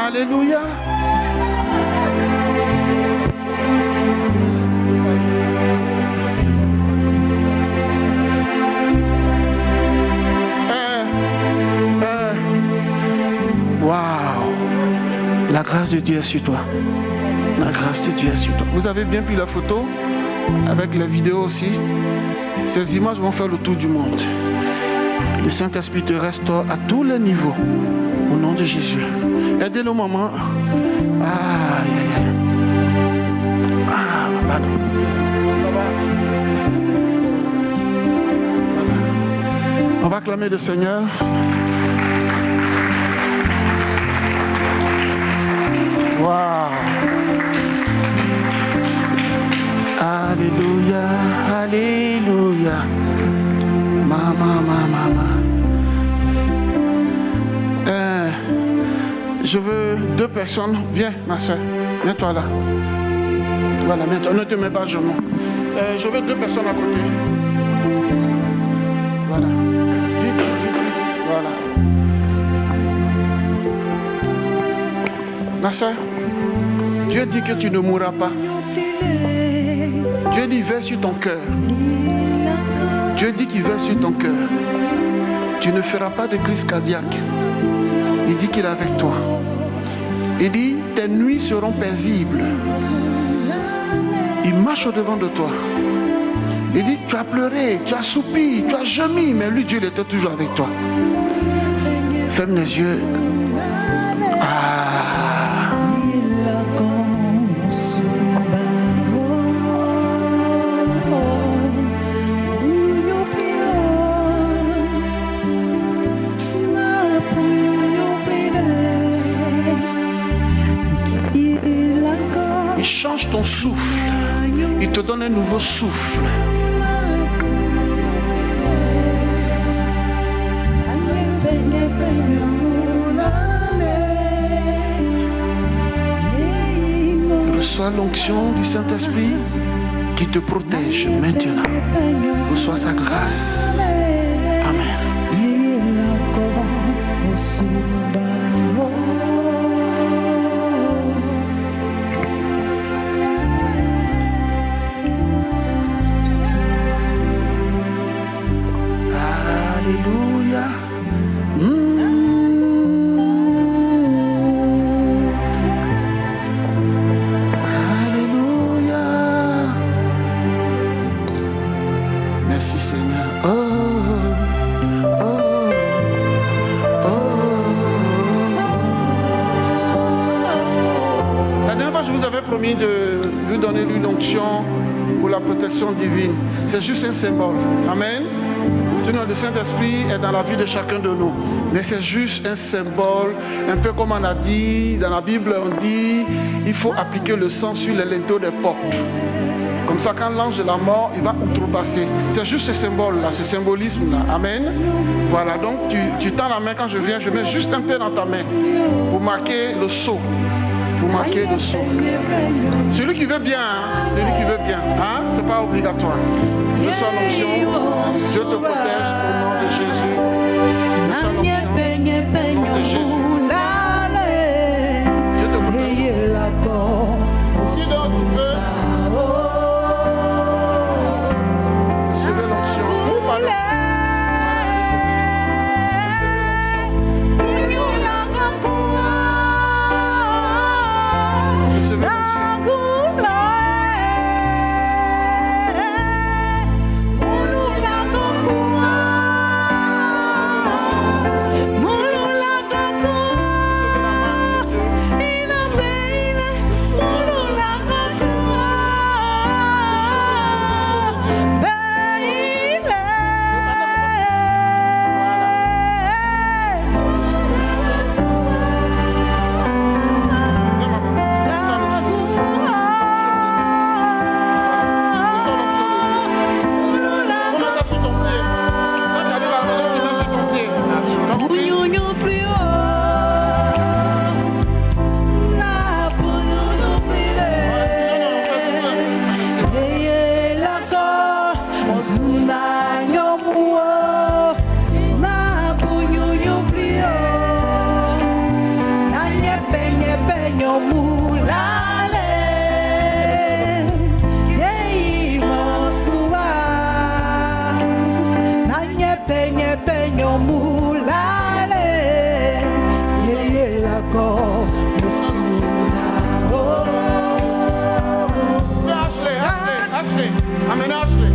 Alléluia. Waouh! La grâce de Dieu est sur toi. La grâce de Dieu est sur toi. Vous avez bien pris la photo avec la vidéo aussi. Ces images vont faire le tour du monde. Le Saint-Esprit te restaure à tous les niveaux. Au nom de Jésus. Aidez le moment. Aïe, aïe, aïe. Ah, pardon. Ça va? Voilà. On va acclamer le Seigneur. Wow. Alléluia, alléluia. Mama. Je veux 2 personnes. Viens, ma soeur. Viens-toi là. Voilà, viens-toi. Ne te mets pas à genoux. Je veux 2 personnes à côté. Voilà. Vite. Voilà. Ma soeur, Dieu dit que tu ne mourras pas. Dieu dit qu'il veille sur ton cœur. Dieu dit qu'il veille sur ton cœur. Tu ne feras pas de crise cardiaque. Il dit qu'il est avec toi. Il dit tes nuits seront paisibles. Il marche au-devant de toi. Il dit tu as pleuré, tu as soupi, tu as gémi, mais lui Dieu il était toujours avec toi. Ferme les yeux. Il change ton souffle. Il te donne un nouveau souffle. Reçois l'onction du Saint-Esprit qui te protège maintenant. Reçois sa grâce. Amen. Alléluia. Alléluia. Merci Seigneur. La dernière fois, je vous avais promis de lui donner l'onction pour la protection divine. C'est juste un symbole. Amen. Sinon, le Saint-Esprit est dans la vie de chacun de nous. Mais c'est juste un symbole, un peu comme on a dit, dans la Bible, on dit, il faut appliquer le sang sur les linteaux des portes. Comme ça, quand l'ange de la mort, il va outrepasser. C'est juste ce symbole-là, ce symbolisme-là. Amen. Voilà, donc tu tends la main quand je viens, je mets juste un peu dans ta main pour marquer le sceau. Pour marquer le sceau. Celui qui veut bien, celui qui veut bien, hein, c'est pas obligatoire. Reçois l'onction, Dieu te protège au nom de Jésus. Reçois l'onction au nom de Jésus. Dieu te protège. Qui d'autre veut? Ashley. Amenez Ashley.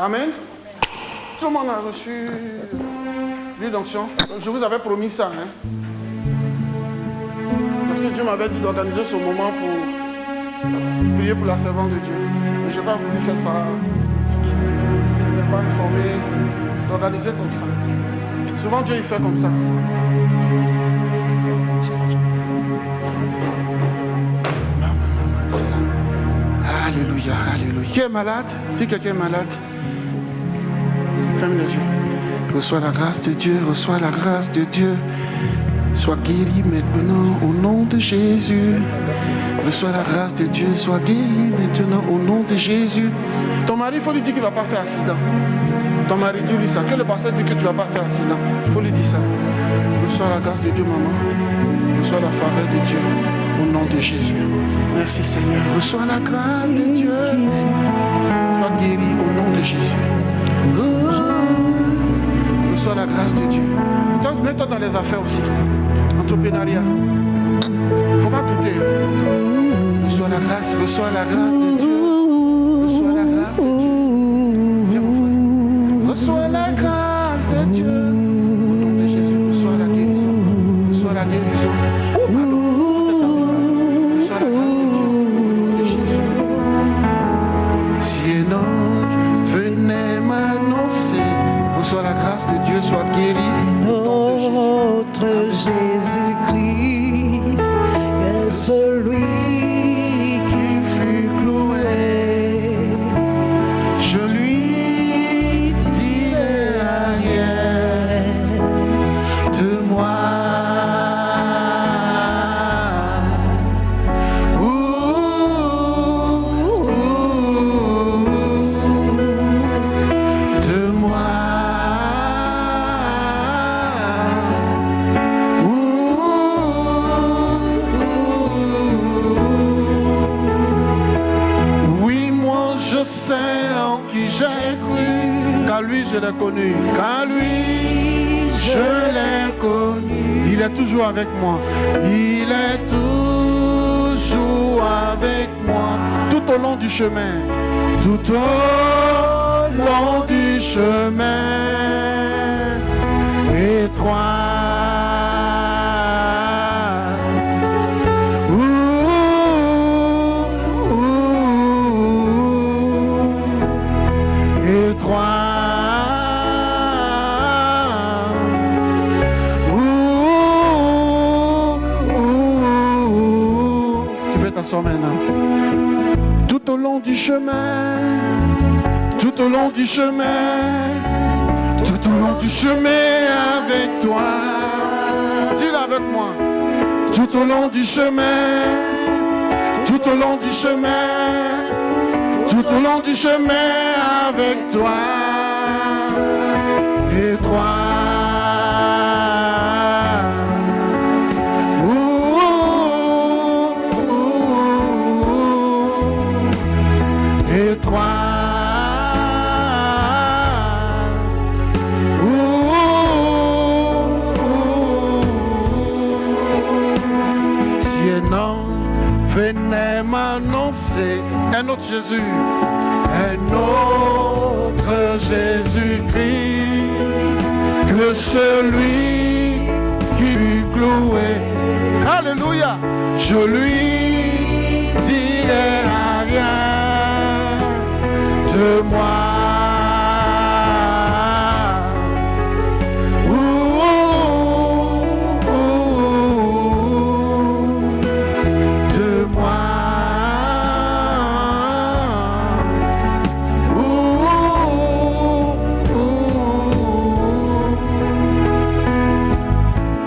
Amen. Tout le monde a reçu l'huile d'onction. Je vous avais promis ça. Hein? Parce que Dieu m'avait dit d'organiser ce moment pour prier pour la servante de Dieu. Mais je n'ai pas voulu faire ça. Je n'ai pas informé, d'organiser comme ça. Souvent Dieu il fait comme ça. Alléluia, alléluia. Qui est malade? Si quelqu'un est malade, ferme les yeux. Reçois la grâce de Dieu, reçois la grâce de Dieu. Sois guéri maintenant au nom de Jésus. Reçois la grâce de Dieu, sois guéri maintenant au nom de Jésus. Ton mari, il faut lui dire qu'il ne va pas faire accident. Ton mari, dis-lui ça. Que le pasteur dit que tu ne vas pas faire accident. Il faut lui dire ça. Reçois la grâce de Dieu, maman. Reçois la faveur de Dieu au nom de Jésus. Merci Seigneur. Reçois la grâce de Dieu. Sois guéri au nom de Jésus. Reçois la grâce de Dieu. Mets-toi dans les affaires aussi. Entrepreneuriat. Il ne faut pas douter. Reçois la grâce de Dieu. Reçois la grâce de Dieu. Viens mon frère. Reçois la grâce de Dieu. Au nom de Jésus, reçois la guérison. Reçois la guérison. Oh, pardon. Reçois la grâce de Dieu. Au nom de Jésus. Si un ange venait m'annoncer, reçois la grâce de Dieu, sois guéri. Notre Jésus-Christ est celui qui fut cloué. Je lui dirai rien de moi. De moi. Car lui je l'ai connu, car lui je l'ai connu. Il est toujours avec moi, il est toujours avec moi. Tout au long du chemin, tout au long du chemin étroit. Étroit. s'asseoir maintenant. Tout au long du chemin, tout au long du chemin, tout au long du chemin avec toi. Dis-le avec moi. Tout au long du chemin, tout au long du chemin, tout au long du chemin avec toi. Et toi. Et toi. Si un ange venait m'annoncer un autre Jésus, un autre Jésus-Christ que celui qui lui clouait, alléluia, je lui dirais rien de moi. De moi.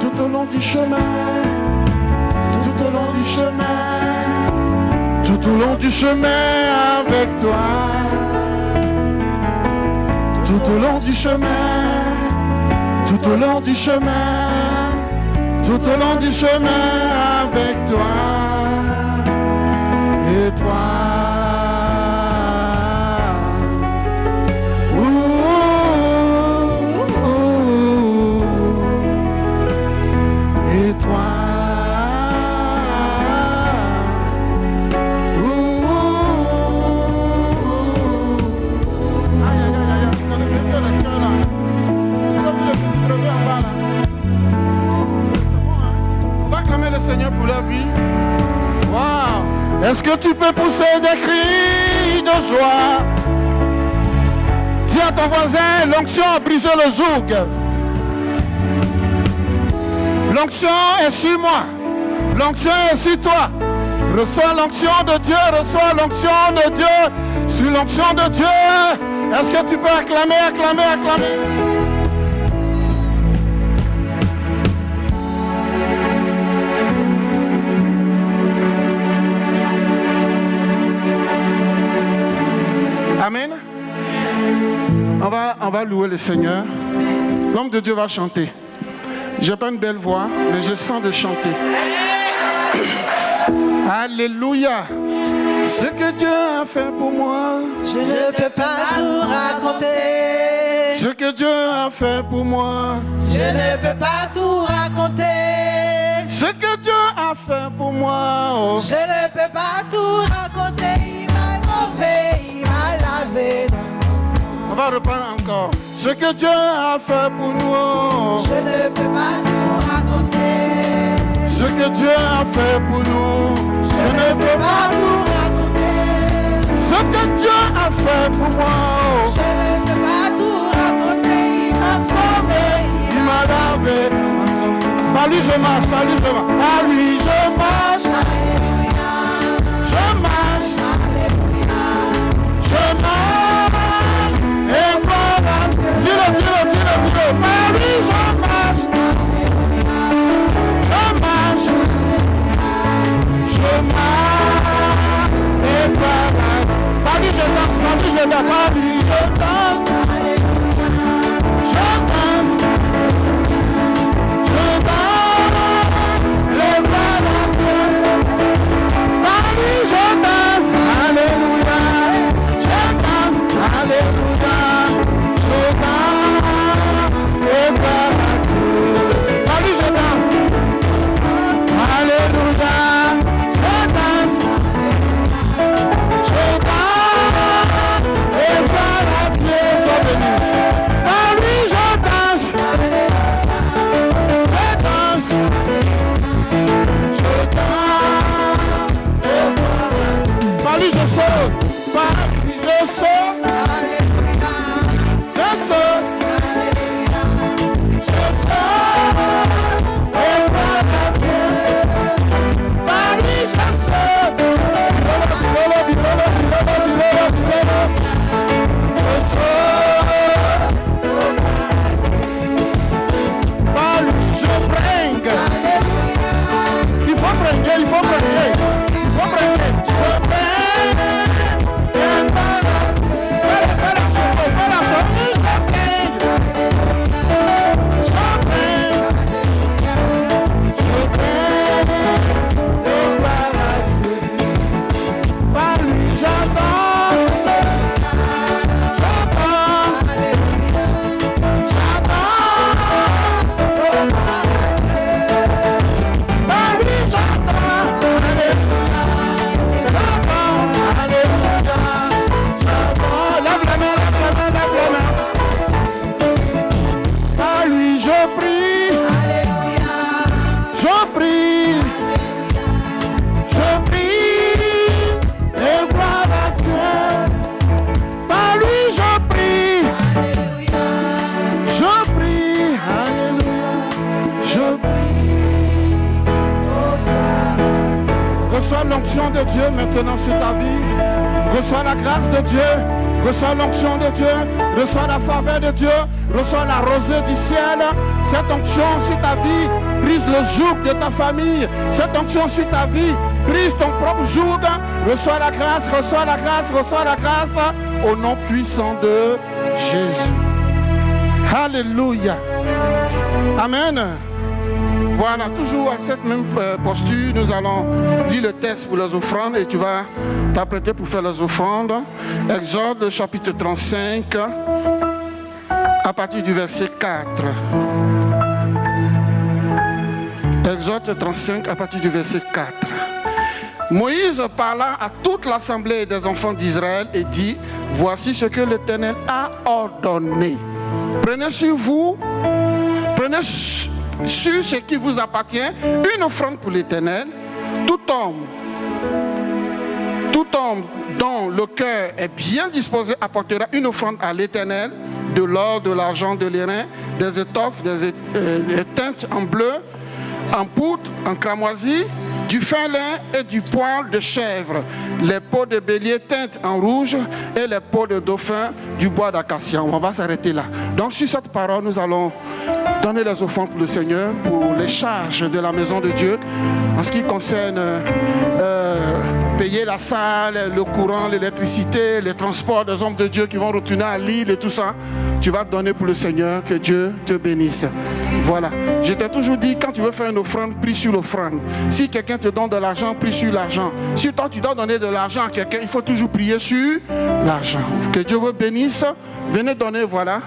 Tout au long du chemin, tout au long du chemin, tout au long du chemin avec toi. Tout au long du chemin, tout au long du chemin, tout au long du chemin avec toi. Et toi. Et toi. Le Seigneur pour la vie. Wow. Est-ce que tu peux pousser des cris de joie? Dis à ton voisin, l'onction a brisé le joug. L'onction est sur moi. L'onction est sur toi. Reçois l'onction de Dieu. Reçois l'onction de Dieu. Sur l'onction de Dieu. Est-ce que tu peux acclamer, acclamer, acclamer? Amen. On va louer le Seigneur. L'homme de Dieu va chanter. J'ai pas une belle voix, mais je sens de chanter. Alléluia. Ce que Dieu a fait pour moi, Je ne peux pas tout raconter. ce que Dieu a fait pour moi, Je ne peux pas tout raconter. ce que Dieu a fait pour moi. Oh. Je ne peux pas tout raconter. Il m'a sauvé, il m'a lavé dans son sang. On va reprendre encore. Ce que Dieu a fait pour nous. Oh. Je ne peux pas tout raconter. Ce que Dieu a fait pour nous. Je ne peux pas tout raconter. Ce que Dieu a fait pour moi. Oh. Je ne peux pas tout raconter. Il m'a sauvé, Il m'a lavé. Par lui je marche, par lui je marche. Par lui je marche. Alléluia. Je marche. Alléluia. Je marche. Et voilà. Dis-le. Par lui je marche. Je marche. Je marche. Et voilà. Par lui je danse. Par lui je danse. Par lui je danse. Je danse. Je danse. Et voilà. l'onction de Dieu maintenant sur ta vie. Reçois la grâce de Dieu. Reçois l'onction de Dieu. Reçois la faveur de Dieu. Reçois la rosée du ciel. Cette onction sur ta vie brise le joug de ta famille. Cette onction sur ta vie brise ton propre joug. Reçois la grâce, reçois la grâce, reçois la grâce. Au nom puissant de Jésus. Alléluia. Amen. Voilà, toujours à cette même posture, nous allons lire le texte pour les offrandes et tu vas t'apprêter pour faire les offrandes. Exode chapitre 35, à partir du verset 4. Exode 35, à partir du verset 4. Moïse parla à toute l'assemblée des enfants d'Israël et dit, voici ce que l'Éternel a ordonné. Prenez sur vous, prenez sur ce qui vous appartient, une offrande pour l'Éternel. Tout homme dont le cœur est bien disposé apportera une offrande à l'Éternel, de l'or, de l'argent, de l'airain, des étoffes, des teintes en bleu, en poudre, en cramoisi, du fin lin et du poil de chèvre, les peaux de bélier teintes en rouge et les peaux de dauphin du bois d'acacia. On va s'arrêter là. Donc sur cette parole, nous allons donner les offrandes pour le Seigneur, pour les charges de la maison de Dieu, en ce qui concerne payer la salle, le courant, l'électricité, les transports des hommes de Dieu qui vont retourner à l'île et tout ça. Tu vas donner pour le Seigneur, que Dieu te bénisse. Voilà. Je t'ai toujours dit, quand tu veux faire une offrande, prie sur l'offrande. Si quelqu'un te donne de l'argent, prie sur l'argent. Si toi tu dois donner de l'argent à quelqu'un, il faut toujours prier sur l'argent. Que Dieu vous bénisse. Venez donner, voilà.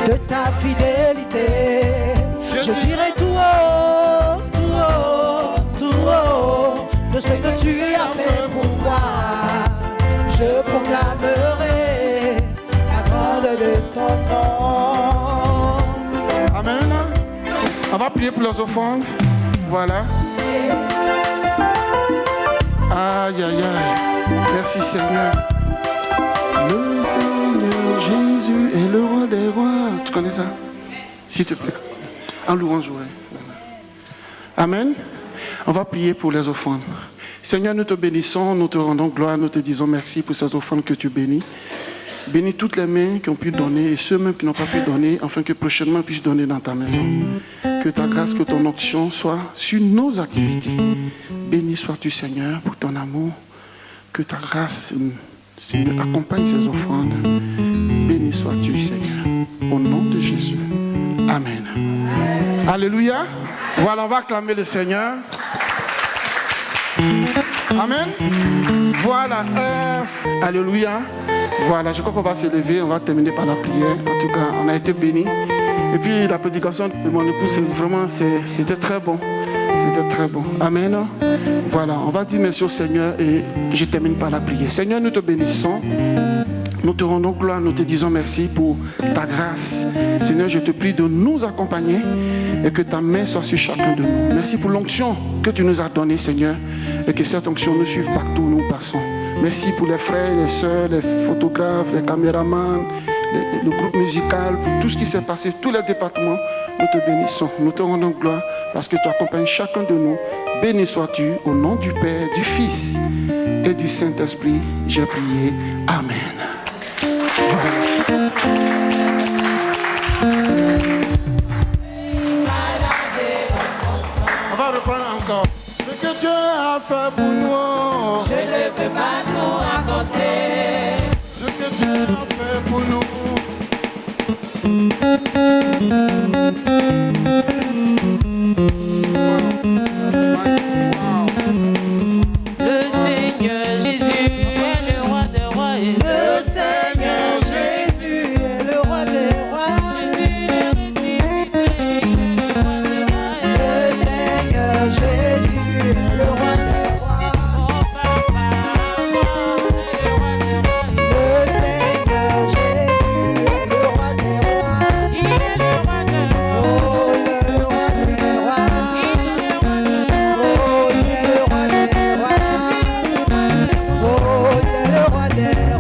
De ta fidélité, je dirai tout haut, tout haut, tout haut, de ce que tu as fait pour moi. Je proclamerai la grandeur de ton nom. Amen. On va prier pour les offrandes. Voilà. Aïe, aïe, aïe. Merci Seigneur. Le Seigneur Jésus est le roi des rois. Tu connais ça? S'il te plaît. En louange, ouais. Amen. On va prier pour les offrandes. Seigneur, nous te bénissons, nous te rendons gloire, nous te disons merci pour ces offrandes que tu bénis. Bénis toutes les mains qui ont pu donner et ceux même qui n'ont pas pu donner, afin que prochainement puissent donner dans ta maison. Que ta grâce, que ton onction soit sur nos activités. Béni sois-tu, Seigneur, pour ton amour. Que ta grâce Seigneur, accompagne ces offrandes. Béni sois-tu, Seigneur. Au nom de Jésus. Amen. Alléluia. Voilà, on va acclamer le Seigneur. Amen. Voilà. Alléluia. Voilà, je crois qu'on va se lever, on va terminer par la prière. En tout cas, on a été bénis. Et puis la prédication de mon épouse, c'était très bon. C'était très bon. Amen. Voilà, on va dire merci au Seigneur et je termine par la prière. Seigneur, nous te bénissons. Nous te rendons gloire, nous te disons merci pour ta grâce. Seigneur, je te prie de nous accompagner et que ta main soit sur chacun de nous. Merci pour l'onction que tu nous as donnée, Seigneur, et que cette onction nous suive partout où nous passons. Merci pour les frères, les sœurs, les photographes, les caméramans, le groupe musical, pour tout ce qui s'est passé, tous les départements. Nous te bénissons, nous te rendons gloire parce que tu accompagnes chacun de nous. Béni sois-tu au nom du Père, du Fils et du Saint-Esprit. J'ai prié. Amen. Voilà. On va reprendre encore. Ce que Dieu a fait pour nous. Je ne peux pas tout raconter. Ce que Dieu a fait pour nous. Le Seigneur Jésus est le roi des rois. Le Seigneur Jésus est le roi des rois. Jésus est ressuscité, Le Seigneur Jésus est le roi des rois. oh papa, Le Seigneur Jésus est le roi des rois. il est le roi des rois. Oh, il est le roi des rois. Il est le roi des rois. Oh, il est le roi des rois. Oh, il est le roi des rois.